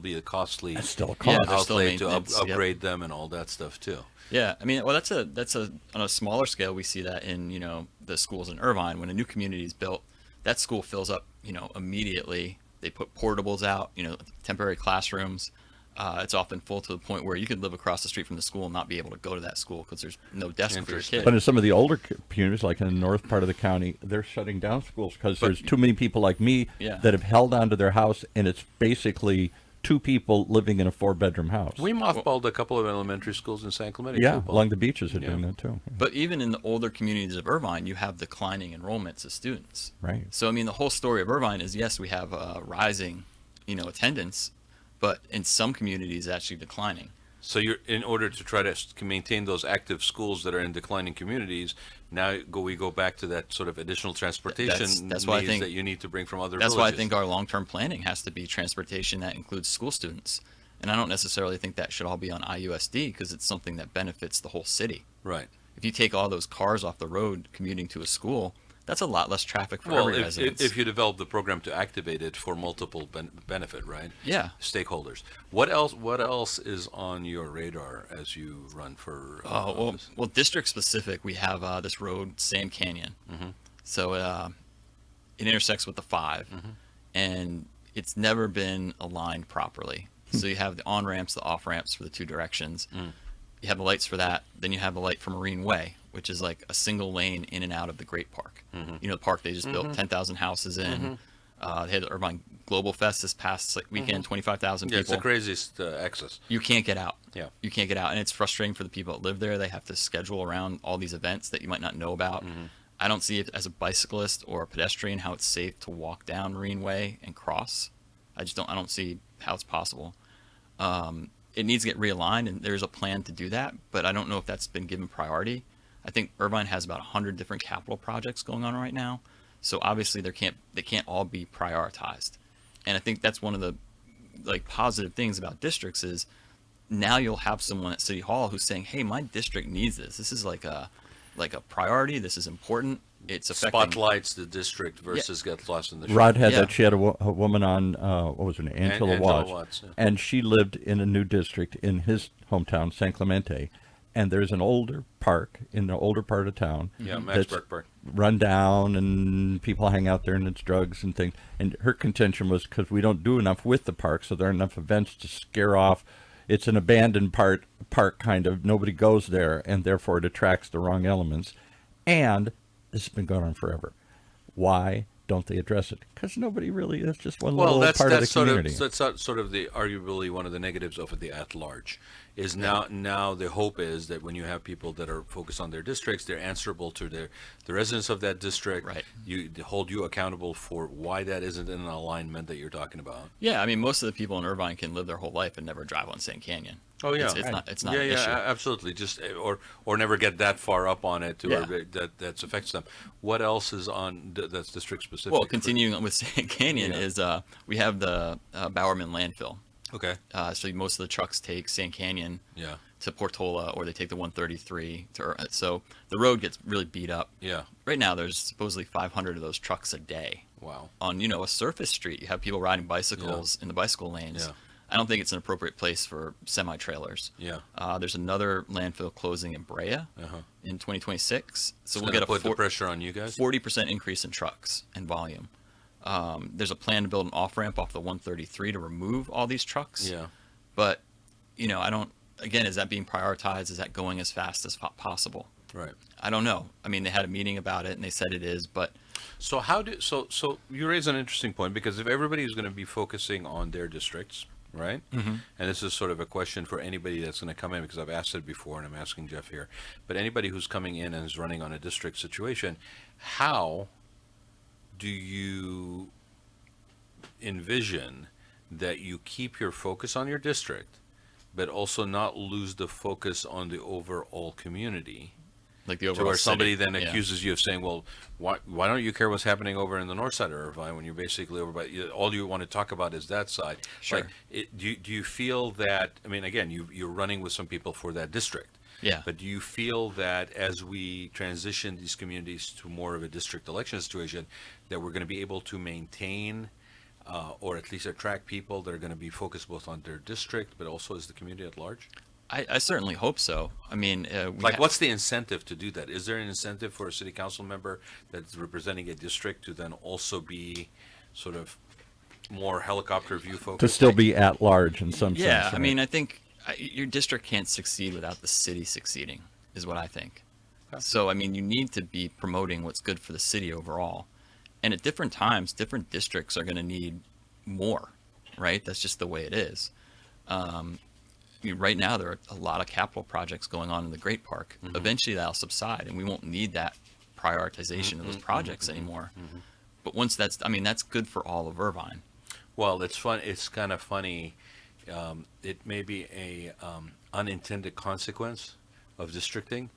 be a costly It's still a cost. outlay to upgrade them and all that stuff too. Yeah, I mean, well, that's on a smaller scale. We see that in the schools in Irvine. When a new community is built, that school fills up immediately. They put portables out, temporary classrooms. It's often full to the point where you could live across the street from the school and not be able to go to that school because there's no desk for your kid. But in some of the older communities, like in the north part of the county, they're shutting down schools because there's too many people like me that have held onto their house, and it's basically two people living in a 4-bedroom house. We mothballed a couple of elementary schools in San Clemente. Yeah, along the beaches are doing that too. But even in the older communities of Irvine, you have declining enrollments of students. Right. So I mean, the whole story of Irvine is, yes, we have rising, attendance, but in some communities, it's actually declining. So you're, in order to try to maintain those active schools that are in declining communities, now we go back to that sort of additional transportation That's why I needs think that you need to bring from other That's villages. why I think our long-term planning has to be transportation that includes school students. And I don't necessarily think that should all be on IUSD because it's something that benefits the whole city. Right. If you take all those cars off the road commuting to a school, that's a lot less traffic for Well, every resident. if you develop the program to activate it for multiple benefit, right? Yeah. Stakeholders. What else is on your radar as you run for office? Well, district specific, we have this road, Sand Canyon. So it intersects with the 5, and it's never been aligned properly. So you have the on ramps, the off ramps for the 2 directions. You have the lights for that. Then you have the light for Marine Way, which is like a single lane in and out of the Great Park. You know, the park they just built 10,000 houses in. They had the Irvine Global Fest this past weekend, 25,000 people. Yeah, it's the craziest access. You can't get out. Yeah. You can't get out. And it's frustrating for the people that live there. They have to schedule around all these events that you might not know about. I don't see it as a bicyclist or a pedestrian how it's safe to walk down Marine Way and cross. I don't see how it's possible. It needs to get realigned, and there's a plan to do that, but I don't know if that's been given priority. I think Irvine has about 100 different capital projects going on right now, so obviously they can't all be prioritized. And I think that's one of the positive things about districts is now you'll have someone at City Hall who's saying, "Hey, my district needs this. This is like a priority. This is important. It's affecting." Spotlights the district versus get lost in the Rod shuffle. had Yeah. that. She had a woman on, what was her name? Angela Angela Watts. Watts, yeah. And she lived in a new district in his hometown, San Clemente. And there's an older park in the older part of town. Yeah, that's Maxburg Park. run down and people hang out there and it's drugs and things. And her contention was because we don't do enough with the park, so there aren't enough events to scare off. It's an abandoned park kind of. Nobody goes there, and therefore it attracts the wrong elements. And this has been going on forever. Why don't they address it? Because nobody really. That's just one little part of the community. That's sort of the arguably one of the negatives of the at large. Is now the hope is that when you have people that are focused on their districts, they're answerable to the residents of that district. Right. They hold you accountable for why that isn't in an alignment that you're talking about. Yeah, I mean, most of the people in Irvine can live their whole life and never drive on Sand Canyon. Oh yeah, It's not yeah, an yeah, issue. absolutely. Just or never get that far up on it to Yeah. where that affects them. What else is on that's district specific? Well, continuing with Sand Canyon Yeah. is we have the Bowerman landfill. Okay. So most of the trucks take Sand Canyon Yeah. to Portola, or they take the 133 to. So the road gets really beat up. Yeah. Right now, there's supposedly 500 of those trucks a day Wow. on a surface street. You have people riding bicycles in the bicycle lanes. Yeah. I don't think it's an appropriate place for semi-trailers. Yeah. There's another landfill closing in Brea in 2026, so we'll get a put the pressure on you guys. 40% increase in trucks and volume. There's a plan to build an off-ramp off the 133 to remove all these trucks. Yeah. But, I don't, again, is that being prioritized? Is that going as fast as possible? Right. I don't know. I mean, they had a meeting about it and they said it is, but So so you raise an interesting point, because if everybody is going to be focusing on their districts, right? And this is sort of a question for anybody that's going to come in, because I've asked it before and I'm asking Jeff here. But anybody who's coming in and is running on a district situation, how do you envision that you keep your focus on your district, but also not lose the focus on the overall community? like the To overall where somebody city. then Yeah. accuses you of saying, well, why don't you care what's happening over in the north side of Irvine when you're basically over by, all you want to talk about is that side. Sure. Do you feel that, I mean, again, you're running with some people for that district. Yeah. But do you feel that as we transition these communities to more of a district election situation, that we're going to be able to maintain or at least attract people that are going to be focused both on their district, but also as the community at large? I certainly hope so. I mean, What's the incentive to do that? Is there an incentive for a city council member that's representing a district to then also be sort of more helicopter view focused? To still be at large in some sense. Yeah, I right? mean, I think your district can't succeed without the city succeeding, is what I think. So, I mean, you need to be promoting what's good for the city overall. And at different times, different districts are going to need more, right? That's just the way it is. I mean, right now, there are a lot of capital projects going on in the Great Park. Eventually, that'll subside, and we won't need that prioritization of those projects anymore. But once that's good for all of Irvine. Well, it's fun. It's kind of funny it may be a unintended consequence of districting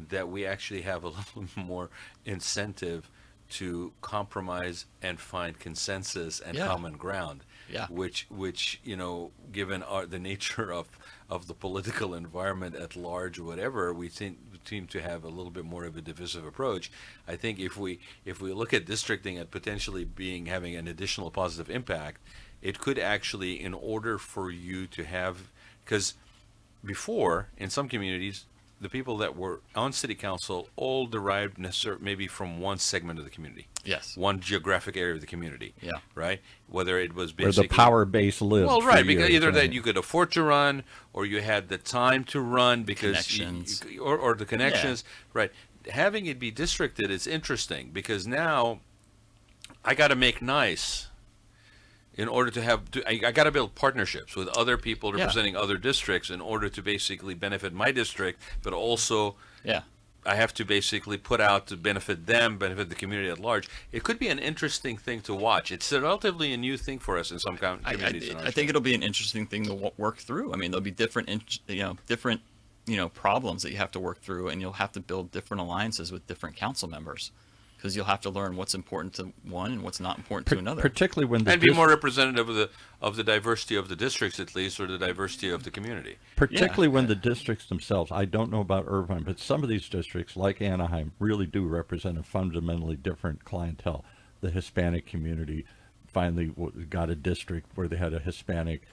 that we actually have a little more incentive to compromise and find consensus and Yeah. common ground. Yeah. Which given the nature of the political environment at large or whatever, we seem to have a little bit more of a divisive approach. I think if we look at districting at potentially having an additional positive impact, it could actually, in order for you to have, because before in some communities, the people that were on city council all derived maybe from one segment of the community. Yes. One geographic area of the community. Yeah. Right? Whether it was Where basically the power base lived. well, for right, because years, either that right? you could afford to run, or you had the time to run because Connections. or the connections. Right, having it be districted is interesting because now I got to make nice in order to have. I got to build partnerships with other people representing other districts in order to basically benefit my district, but also Yeah. I have to basically put out to benefit them, benefit the community at large. It could be an interesting thing to watch. It's a relatively a new thing for us in some communities. in our I state. think it'll be an interesting thing to work through. I mean, there'll be different problems that you have to work through, and you'll have to build different alliances with different council members because you'll have to learn what's important to one and what's not important to another. Particularly when the and be more representative of the diversity of the districts, at least, or the diversity of the community. Particularly when the districts themselves, I don't know about Irvine, but some of these districts, like Anaheim, really do represent a fundamentally different clientele. The Hispanic community finally got a district where they had a Hispanic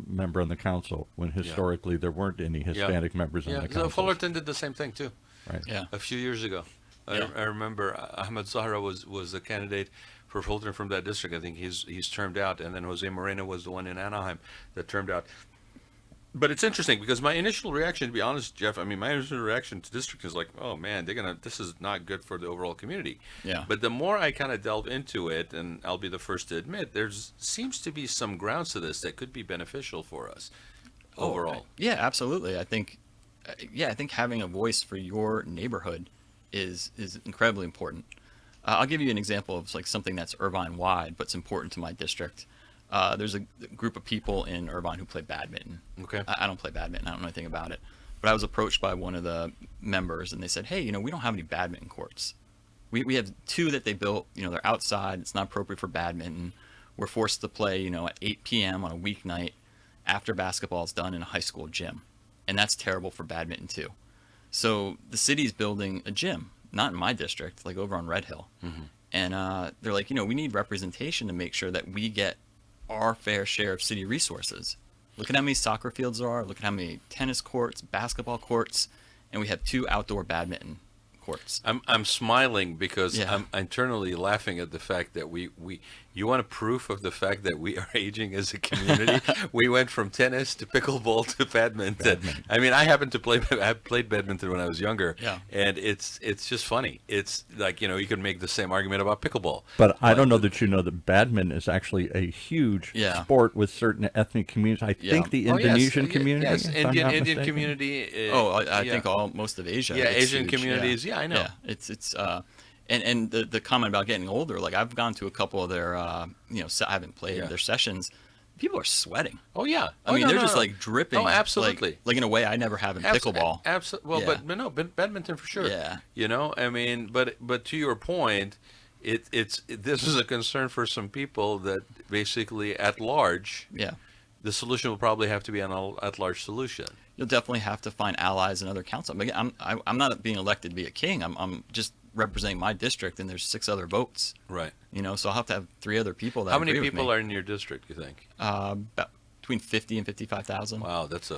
member on the council, when historically there weren't any Hispanic members on the So council. Fullerton did the same thing too. Right. Yeah. A few years ago. Yeah. I remember Ahmed Zahra was a candidate for Fulton from that district. I think he's termed out, and then Jose Moreno was the one in Anaheim that termed out. But it's interesting because my initial reaction, to be honest, Jeff, I mean, my initial reaction to district is like, oh man, this is not good for the overall community. Yeah. But the more I kind of delve into it, and I'll be the first to admit, seems to be some grounds to this that could be beneficial for us overall. Yeah, absolutely. I think having a voice for your neighborhood is incredibly important. I'll give you an example of like something that's Irvine wide, but it's important to my district. There's a group of people in Irvine who play badminton. Okay. I don't play badminton. I don't know anything about it. But I was approached by one of the members, and they said, hey, we don't have any badminton courts. We have two that they built. They're outside. It's not appropriate for badminton. We're forced to play, at 8 p.m. on a weeknight after basketball is done in a high school gym. And that's terrible for badminton, too. So the city's building a gym, not in my district, like over on Red Hill. Mm-hmm. And they're like, we need representation to make sure that we get our fair share of city resources. Look at how many soccer fields there are. Look at how many tennis courts, basketball courts, and we have 2 outdoor badminton courts. I'm smiling because Yeah. I'm internally laughing at the fact that you want a proof of the fact that we are aging as a community. We went from tennis to pickleball to badminton. I mean, I played badminton when I was younger. Yeah. And it's just funny. It's like, you could make the same argument about pickleball. But I don't know that you know that badminton is actually a huge sport with certain ethnic communities. I think the Indonesian community. Yes, if I'm not Indian mistaken. community. I think most of Asia. Yeah, it's Asian huge. communities. Yeah, I know. Yeah, it's and the comment about getting older, like I've gone to a couple of their I haven't played their sessions. People are sweating. Oh yeah. I mean, they're just like dripping. Oh, absolutely. Like in a way I never have in pickleball. Absolutely. Well, Yeah. but no, badminton for sure. Yeah. I mean, but to your point, this is a concern for some people that basically at large, Yeah. the solution will probably have to be an at-large solution. You'll definitely have to find allies in other councils. I'm not being elected to be a king. I'm just representing my district, and there's 6 other votes. Right. So I'll have to have 3 other people that How many agree with people me. are in your district, you think? About between 50 and 55,000. Wow, that's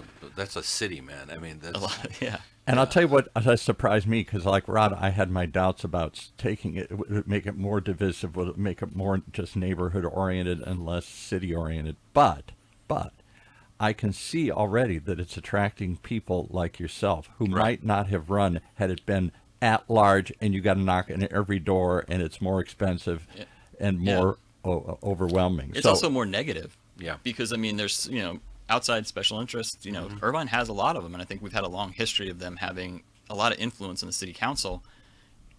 a city, man. I mean, that's A lot. Yeah. And I'll tell you what has surprised me, because like Rod, I had my doubts about taking it. Would it make it more divisive? Would it make it more just neighborhood-oriented and less city-oriented? But I can see already that it's attracting people like yourself who might not have run had it been at large, and you got to knock on every door, and it's more expensive and more overwhelming. It's also more negative. Yeah. Because there's outside special interests. Irvine has a lot of them, and I think we've had a long history of them having a lot of influence in the city council.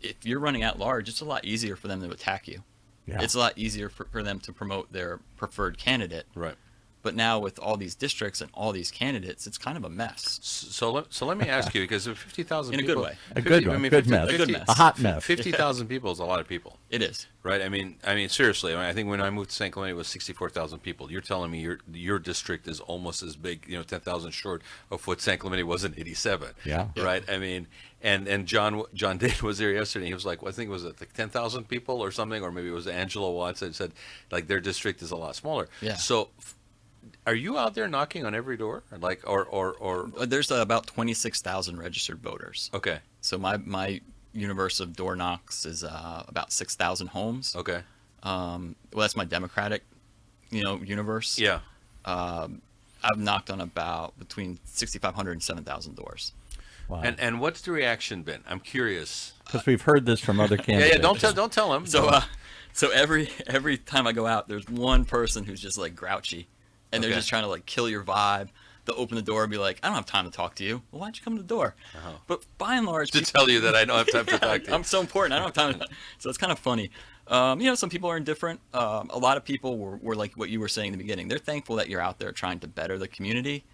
If you're running at large, it's a lot easier for them to attack you. Yeah. It's a lot easier for them to promote their preferred candidate. right. But now with all these districts and all these candidates, it's kind of a mess. So let me ask you, because of 50,000 In a people, good way. A good one. Good 50 mess. A good mess. A hot mess. 50,000 people is a lot of people. It is. Right. I mean, seriously. I think when I moved to San Clemente, it was 64,000 people. You're telling me your district is almost as big, 10,000 short of what San Clemente was in '87. Yeah. Right. I mean, and John Dade was there yesterday. He was like, I think it was like 10,000 people or something, or maybe it was Angela Watts that said like their district is a lot smaller. Yeah. So, are you out there knocking on every door, or? There's about 26,000 registered voters. Okay. So my universe of door knocks is about 6,000 homes. Okay. Well, that's my Democratic, universe. Yeah. I've knocked on about between 6,500 and 7,000 doors. Wow. And what's the reaction been? I'm curious. Because we've heard this from other candidates. Yeah. Don't tell him. So every time I go out, there's one person who's just like grouchy, and they're Okay. just trying to like kill your vibe. They'll open the door and be like, "I don't have time to talk to you." Well, why'd you come to the door? But by and large, To tell you that I don't have time to talk to you. I'm so important. I don't have time. So it's kind of funny. Some people are indifferent. A lot of people were like what you were saying in the beginning. They're thankful that you're out there trying to better the community.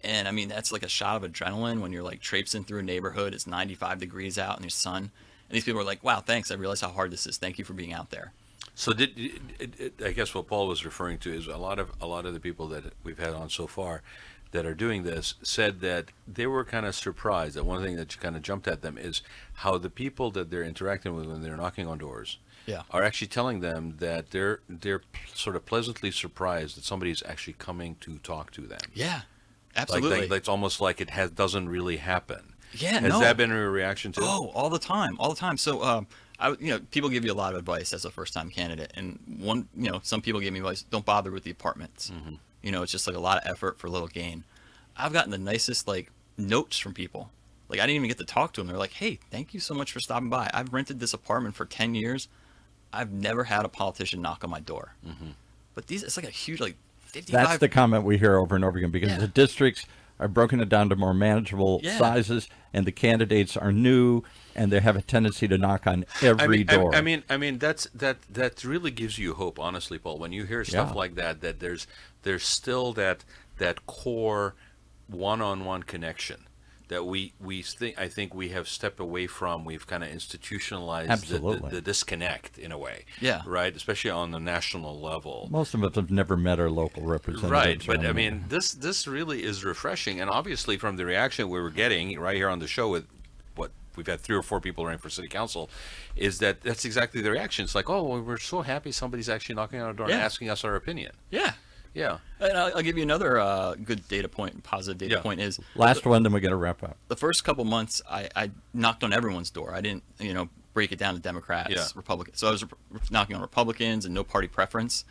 And I mean, that's like a shot of adrenaline when you're like traipsing through a neighborhood. It's 95 degrees out and there's sun. And these people are like, wow, thanks. I realize how hard this is. Thank you for being out there. So I guess what Paul was referring to is a lot of the people that we've had on so far that are doing this said that they were kind of surprised that one thing that kind of jumped at them is how the people that they're interacting with when they're knocking on doors are actually telling them that they're sort of pleasantly surprised that somebody's actually coming to talk to them. Yeah, absolutely. Like it's almost like it doesn't really happen. Yeah, Has that been a reaction too? Oh, all the time. So, people give you a lot of advice as a first-time candidate, and some people give me advice: don't bother with the apartments. Mm-hmm. It's just like a lot of effort for little gain. I've gotten the nicest like notes from people. Like I didn't even get to talk to them. They're like, "Hey, thank you so much for stopping by. I've rented this apartment for 10 years. I've never had a politician knock on my door." Mm-hmm. But it's like a huge 55. That's the comment we hear over and over again because the districts are broken it down to more manageable sizes, and the candidates are new, and they have a tendency to knock on every door. I mean, that really gives you hope, honestly, Paul. When you hear stuff like that there's still that core one-on-one connection that I think we have stepped away from. We've kind of institutionalized the disconnect in a way. Yeah. Right. Especially on the national level. Most of us have never met our local representatives. Right. But I mean, this really is refreshing, and obviously from the reaction we were getting right here on the show with what we've had 3 or 4 people running for city council, is that's exactly the reaction. It's like, oh, well, we're so happy somebody's actually knocking on our door and asking us our opinion. Yeah. Yeah. And I'll give you another good data point, positive data point is Last one, then we got to wrap up. the first couple months I knocked on everyone's door. I didn't, break it down to Democrats, Republicans. So I was knocking on Republicans and no party preference.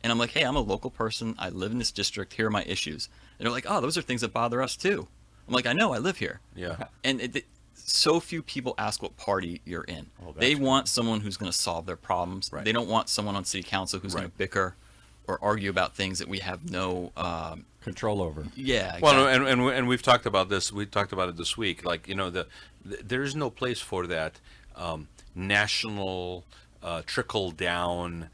And I'm like, hey, I'm a local person. I live in this district. Here are my issues. And they're like, oh, those are things that bother us too. I'm like, I know, I live here. Yeah. And so few people ask what party you're in. They want someone who's going to solve their problems. Right. They don't want someone on city council who's going to bicker or argue about things that we have no Control over. Yeah. Exactly. Well, and we've talked about this. We talked about it this week. Like there is no place for that national trickle down,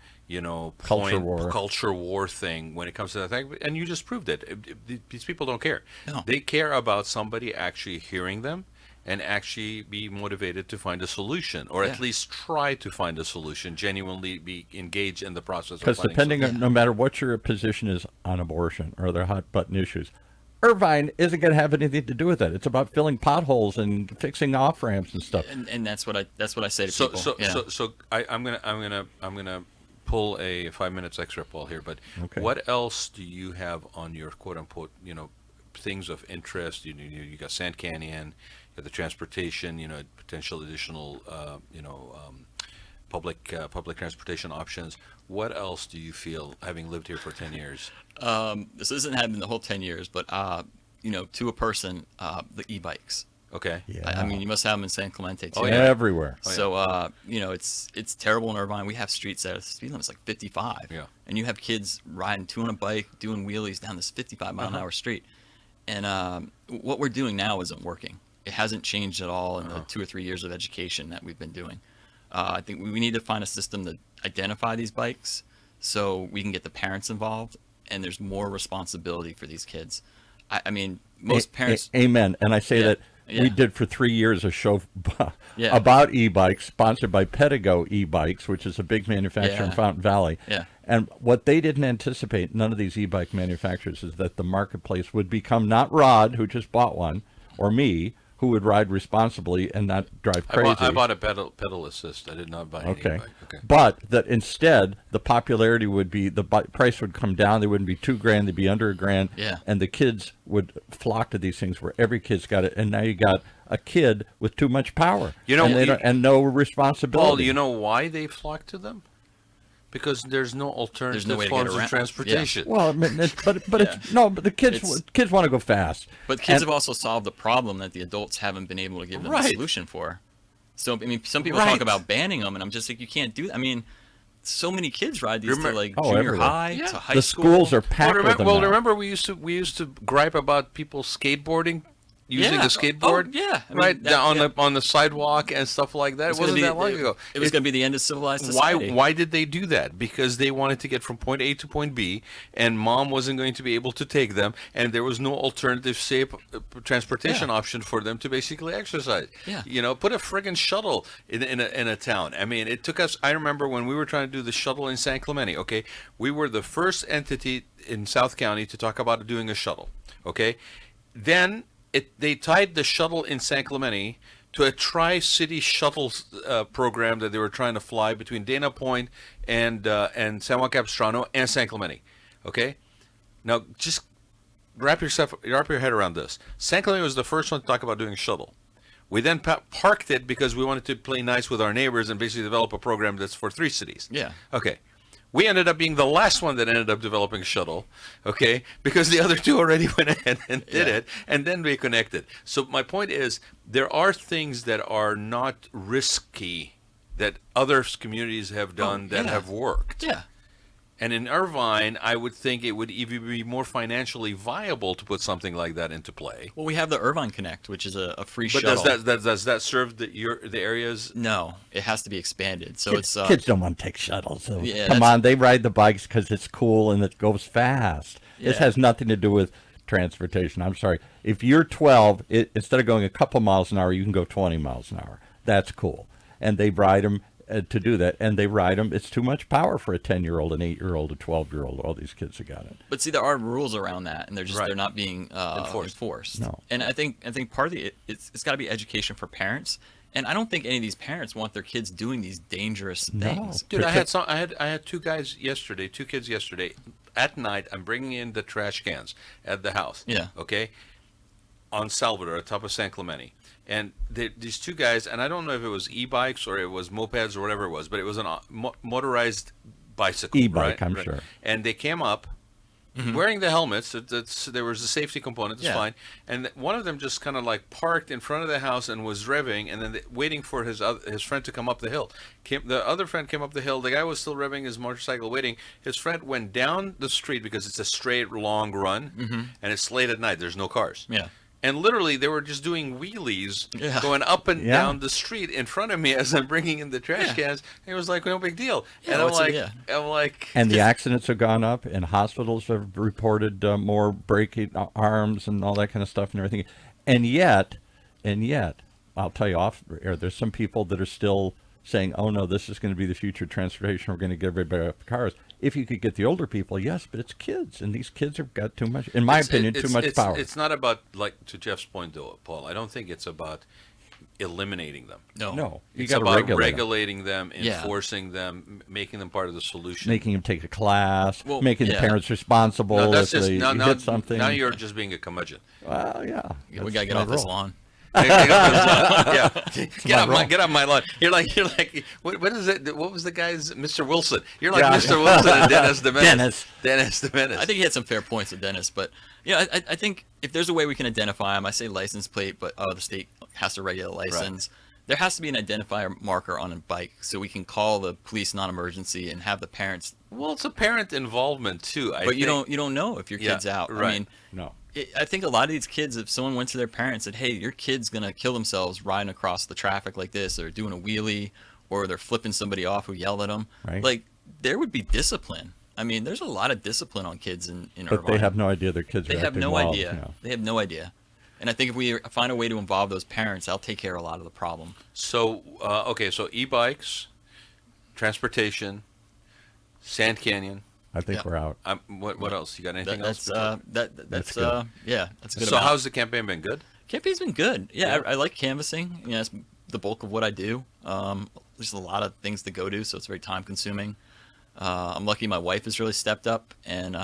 culture war thing when it comes to that thing. And you just proved it. These people don't care. No. They care about somebody actually hearing them and actually be motivated to find a solution, or at least try to find a solution, genuinely be engaged in the process. Because depending on, no matter what your position is on abortion or other hot button issues, Irvine isn't going to have anything to do with it. It's about filling potholes and fixing off ramps and stuff. And that's what I say to people. So I'm gonna pull a 5 minutes extra, Paul, here. But what else do you have on your quote unquote things of interest? You got Sand Canyon. The transportation, potential additional, public transportation options. What else do you feel, having lived here for 10 years? This isn't happening the whole 10 years, but to a person, the e-bikes. Okay. Yeah. I mean, you must have them in San Clemente too. Oh, yeah. Everywhere. So, it's terrible in Irvine. We have streets that the speed limit's like 55. Yeah. And you have kids riding 2 on a bike, doing wheelies down this 55-mile-an-hour street. And what we're doing now isn't working. It hasn't changed at all in the 2 or 3 years of education that we've been doing. I think we need to find a system to identify these bikes so we can get the parents involved and there's more responsibility for these kids. I mean, most parents. Amen. And I say that Yeah. we did for 3 years a show Yeah. about e-bikes, sponsored by Pedigo e-bikes, which is a big manufacturer in Yeah. Fountain Valley. Yeah. And what they didn't anticipate, none of these e-bike manufacturers, is that the marketplace would become not Rod, who just bought one, or me, who would ride responsibly and not drive crazy. I bought a pedal assist. I did not buy any Okay. e-bike. Okay. But that instead, the popularity would be, price would come down. They wouldn't be $2,000, they'd be under $1,000. Yeah. And the kids would flock to these things where every kid's got it. And now you got a kid with too much power, You know, and, they don't, and no responsibility. Paul, you know why they flock to them? Because there's no alternative way to get forms of around. transportation. Well, I mean, but it's no, but the kids want to go fast. But kids And- have also solved the problem that the adults haven't been able to give them a Right. solution for. So, I mean, some people Right. talk about banning them, and I'm just like, you can't do that. I mean, so many kids ride these to Remember- like Oh, junior everywhere. high, Yeah. to high the school. schools are packed with them now. remember we used to gripe about people skateboarding, using Yeah. a skateboard, Oh, yeah. I mean, right that- on yeah. the sidewalk and stuff like that. It It's gonna wasn't be- that long ago. It was going to be the end of civilized Why society. why did they do that? Because they wanted to get from point A to point B, and mom wasn't going to be able to take them, and there was no alternative safe transportation Yeah. option for them to basically exercise. Yeah. You know, put a friggin' shuttle in a town. I mean, it took us. I remember when we were trying to do the shuttle in San Clemente. Okay, we were the first entity in South County to talk about doing a shuttle. Okay, then they tied the shuttle in San Clemente to a tri-city shuttle program that they were trying to fly between Dana Point and San Juan Capistrano and San Clemente. Okay, now just wrap your head around this. San Clemente was the first one to talk about doing a shuttle. We then parked it because we wanted to play nice with our neighbors and basically develop a program that's for 3 cities. Yeah. Okay. We ended up being the last one that ended up developing a shuttle, okay, because the other 2 already went ahead and did it, and then we connected. So my point is, there are things that are not risky that other communities have done that yeah. have worked. Yeah. And in Irvine, I would think it would even be more financially viable to put something like that into play. Well, we have the Irvine Connect, which is a free But shuttle. does that serve the areas? No, it has to be expanded. So it's Kids don't want to take shuttles. So Yeah, come that's- on, they ride the bikes because it's cool and it goes fast. This Yeah. has nothing to do with transportation. I'm sorry. If you're 12, instead of going a couple miles an hour, you can go 20 miles an hour. That's cool. And they ride them to do that, and they ride them. It's too much power for a 10-year-old, an 8-year-old, a 12-year-old. All these kids have got it. But see, there are rules around that, and Right. they're not being enforced. No. And I think part of it's got to be education for parents. And I don't think any of these parents want their kids doing these dangerous No. things. Dude, I had 2 kids yesterday. At night, I'm bringing in the trash cans at the house. Yeah. Okay. On Salvador, at top of San Clemente, and these 2 guys, and I don't know if it was e-bikes or it was mopeds or whatever it was, but it was an motorized bicycle. E-bike, right? I'm Right. sure. And they came up. Wearing the helmets, there was a safety component. That's Yeah. fine. And one of them just kind of like parked in front of the house and was revving, and then waiting for his friend to come up the hill. The other friend came up the hill. The guy was still revving his motorcycle, waiting. His friend went down the street because it's a straight long run, and it's late at night. There's no cars. Yeah. And literally, they were just doing wheelies, Yeah. going up and Yeah. down the street in front of me as I'm bringing in the trash cans. And it was like no big deal. Yeah, and I'm what's it- like, And the accidents have gone up, and hospitals have reported more breaking arms and all that kind of stuff and everything. And yet, I'll tell you off air, there's some people that are still saying, oh no, this is going to be the future of transportation. We're going to get everybody off the cars. If you could get the older people, yes, but it's kids, and these kids have got too much, in my opinion, too much power. It's not about, like, to Jeff's point, though, Paul, I don't think it's about eliminating them. No, you It's got to about regulate 'em. regulating them, Yeah. enforcing them, making them part of the solution. Making them take a class, Well, making the yeah. parents responsible No, that's if just they now, hit something. now you're just being a curmudgeon. Well, yeah. We that's got to get my off this role. lawn. Yeah, role. get off my lawn. You're like what is it? What was the guy's Mr. Wilson? You're like Yeah. Mr. Wilson and Dennis the Menace. Dennis. the Menace. I think he had some fair points with Dennis, but yeah, I think if there's a way we can identify them, I say license plate, but the state has to regulate license. There has to be an identifier marker on a bike so we can call the police non-emergency and have the parents. Well, it's a parent involvement too. But you don't know if your kid's out. right. I mean, No. I think a lot of these kids, if someone went to their parents and said, hey, your kid's going to kill themselves riding across the traffic like this, or doing a wheelie, or they're flipping somebody off who yelled at them, Right. like, there would be discipline. I mean, there's a lot of discipline on kids in But Irvine. they have no idea their kids are They have acting no wild, idea. you know. They have no idea. And I think if we find a way to involve those parents, that'll take care of a lot of the problem. So, okay, so e-bikes, transportation, Sand Canyon. I think Yeah. we're out. What else? You got anything That's else? That's good. yeah, that's a good. So amount. how's the campaign been? Good? Campaign's been good. Yeah, Yeah. I like canvassing. You know, it's the bulk of what I do. There's a lot of things to go to, so it's very time consuming. I'm lucky my wife has really stepped up, and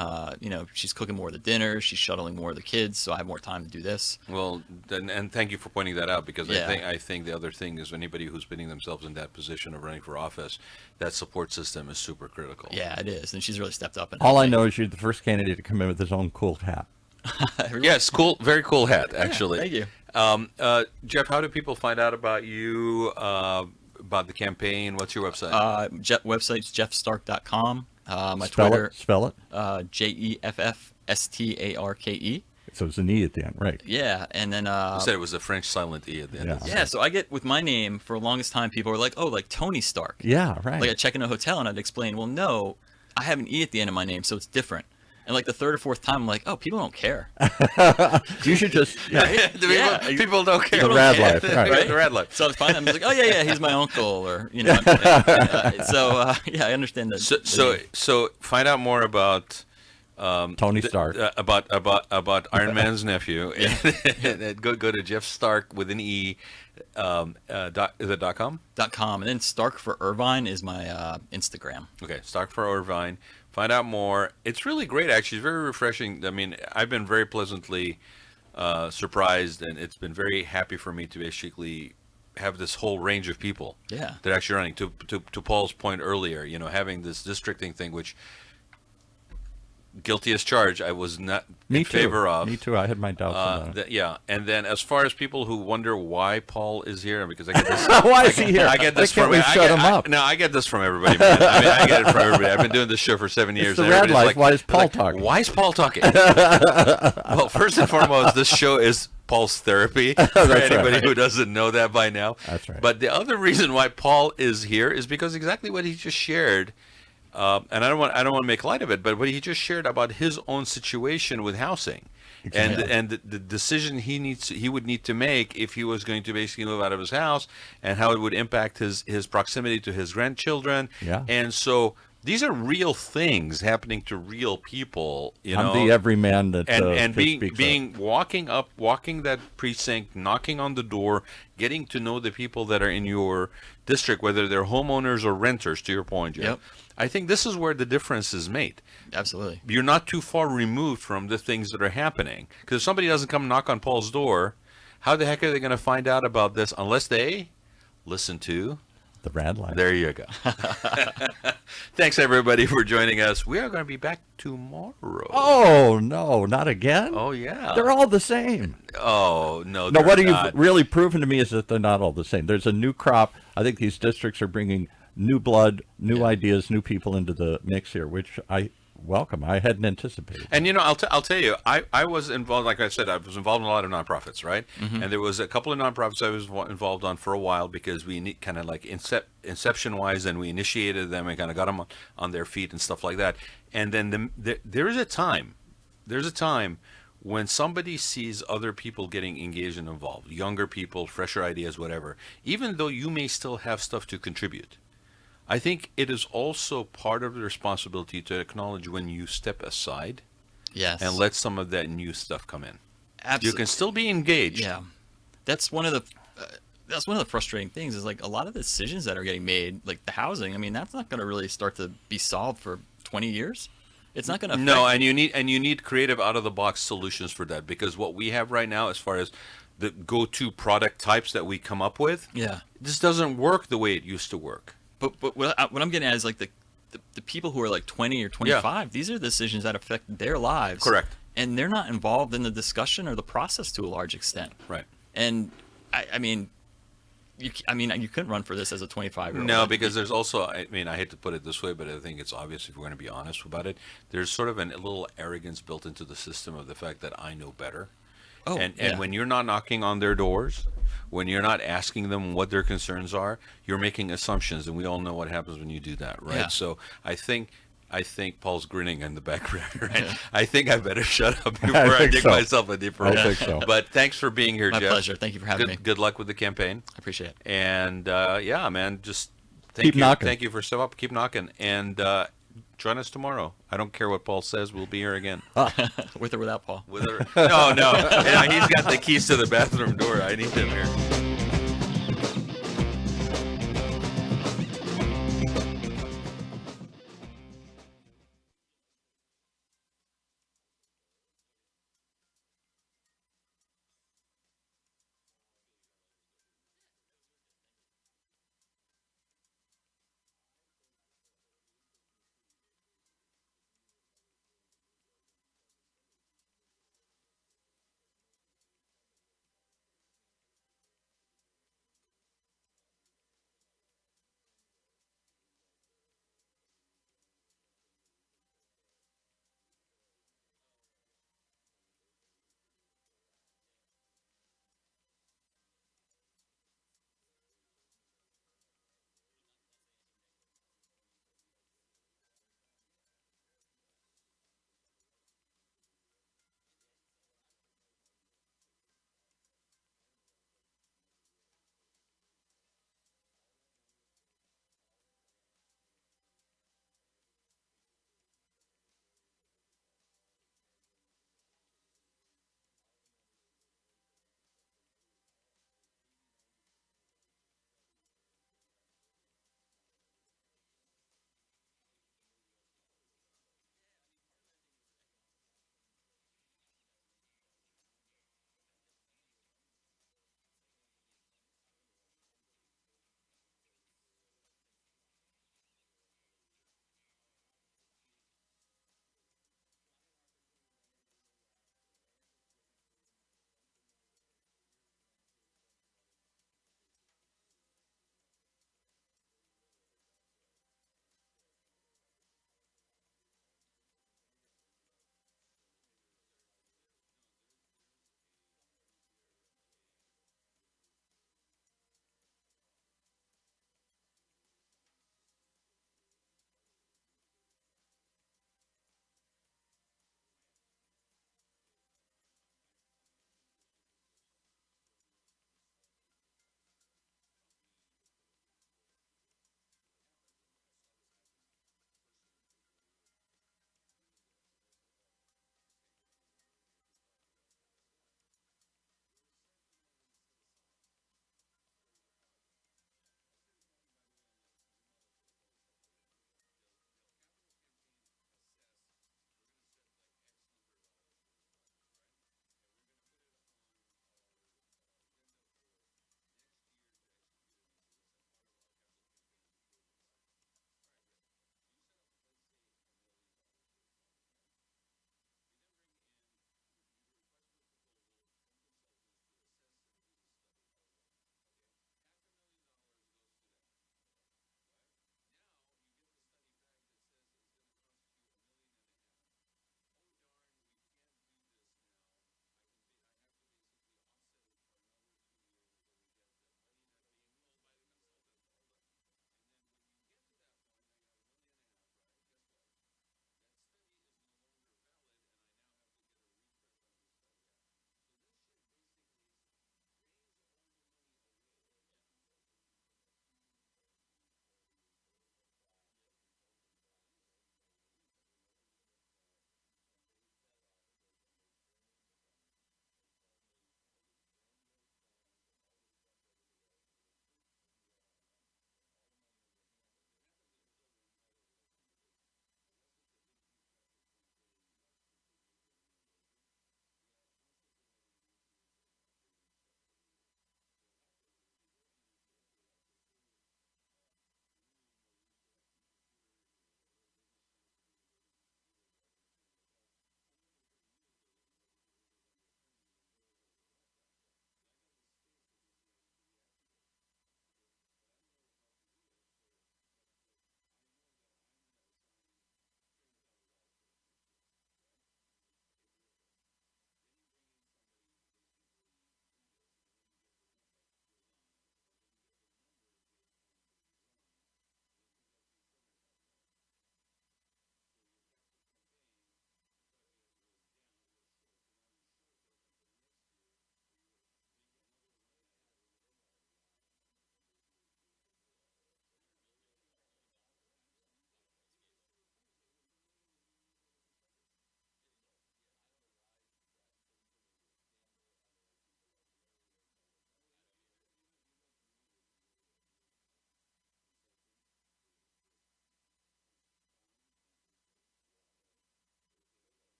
you know, she's cooking more of the dinners, she's shuttling more of the kids, so I have more time to do this. Well, and thank you for pointing that out, because Yeah. I think the other thing is anybody who's putting themselves in that position of running for office, that support system is super critical. Yeah, it is, and she's really stepped up. And All I know is you're the first candidate to come in with his own cool hat. Yes, cool, very cool hat, actually. Thank you. Jeff, how do people find out about you, about the campaign? What's your website? Website's jeffstarke.com. My Spell Twitter, it. Spell it. JEFFSTARKE. So it's an E at the end, right? Yeah, and then You said it was a French silent E at the end. Yeah. Of the yeah, so I get with my name for the longest time. People were like, "Oh, like Tony Stark." Yeah, right. Like I check in a hotel and I'd explain, "Well, no, I have an E at the end of my name, so it's different." And like the third or fourth time, I'm like, "Oh, people don't care." You should just People don't care. The RAAD life, right. The RAAD life. So it's fine. I'm just like, "Oh yeah, he's my uncle," or you know. Yeah, I understand that. So find out more about Tony Stark. about Iron Man's nephew. And go to Jeff Starke with an E. Is it .com? .com, and then Stark for Irvine is my Instagram. Okay, Stark for Irvine. Find out more. It's really great, actually. It's very refreshing. I mean, I've been very pleasantly surprised, and it's been very happy for me to basically have this whole range of people Yeah. that are actually running. To Paul's point earlier, you know, having this districting thing, which, guilty as charged, I was not in favor of. Me too. I had my doubts about it. Yeah, and then as far as people who wonder why Paul is here, because I get this. Why is he here? I get this Why can't from. we shut him up? No, I get this from everybody, man. I mean, I get it from everybody. I've been doing this show for 7 years. It's the and RAAD everybody's life. Why is Paul like, talking? Why is Paul talking? Well, first and foremost, this show is Paul's therapy. For anybody who doesn't know that by now. That's right. But the other reason why Paul is here is because exactly what he just shared. And I don't want to make light of it, but what he just shared about his own situation with housing, Exactly. and the decision he would need to make if he was going to basically move out of his house, and how it would impact his proximity to his grandchildren. Yeah. And so these are real things happening to real people. You I'm know, the everyman that and Fitz speaks of. being walking that precinct, knocking on the door, getting to know the people that are in your district, whether they're homeowners or renters. To your point, Jeff. Yep. I think this is where the difference is made. Absolutely. You're not too far removed from the things that are happening. Because if somebody doesn't come knock on Paul's door, how the heck are they going to find out about this unless they listen to The RAAD life. There you go. Thanks, everybody, for joining us. We are going to be back tomorrow. Oh, no, not again? Oh, yeah. They're all the same. Oh, no, No, they're what not. you've really proven to me is that they're not all the same. There's a new crop. I think these districts are bringing new blood, new ideas, new people into the mix here, which I welcome. I hadn't anticipated. And, you know, I'll tell you, I was involved, like I said, I was involved in a lot of nonprofits, right? And there was a couple of nonprofits I was involved on for a while because we kind of like inception-wise, and we initiated them and kind of got them on their feet and stuff like that. And then there's a time when somebody sees other people getting engaged and involved, younger people, fresher ideas, whatever, even though you may still have stuff to contribute. I think it is also part of the responsibility to acknowledge when you step aside Yes. and let some of that new stuff come in. Absolutely. You can still be engaged. Yeah, that's one of the frustrating things is like a lot of the decisions that are getting made, like the housing. I mean, that's not going to really start to be solved for 20 years. It's not going to. No, and you need creative out of the box solutions for that, because what we have right now, as far as the go-to product types that we come up with, Yeah. this doesn't work the way it used to work. But what I'm getting at is like the people who are like 20 or 25. These are decisions that affect their lives. Correct. And they're not involved in the discussion or the process to a large extent. Right. And I mean, you couldn't run for this as a 25-year-old. No, because there's also, I mean, I hate to put it this way, but I think it's obvious if we're going to be honest about it. There's sort of a little arrogance built into the system of the fact that I know better. Oh, and yeah. when you're not knocking on their doors, when you're not asking them what their concerns are, you're making assumptions, and we all know what happens when you do that, right? Yeah. So I think I think Paul's grinning in the background. Right? I think I better shut up before I think dig so. myself a deeper hole. I think so. But thanks for being here, My Jeff. pleasure. Thank you for having me. Good luck with the campaign. I appreciate it. And yeah, man, just Keep knocking. Thank you for stepping up. Keep knocking. And join us tomorrow. I don't care what Paul says. We'll be here again. With or without Paul. No. Yeah, he's got the keys to the bathroom door. I need him here.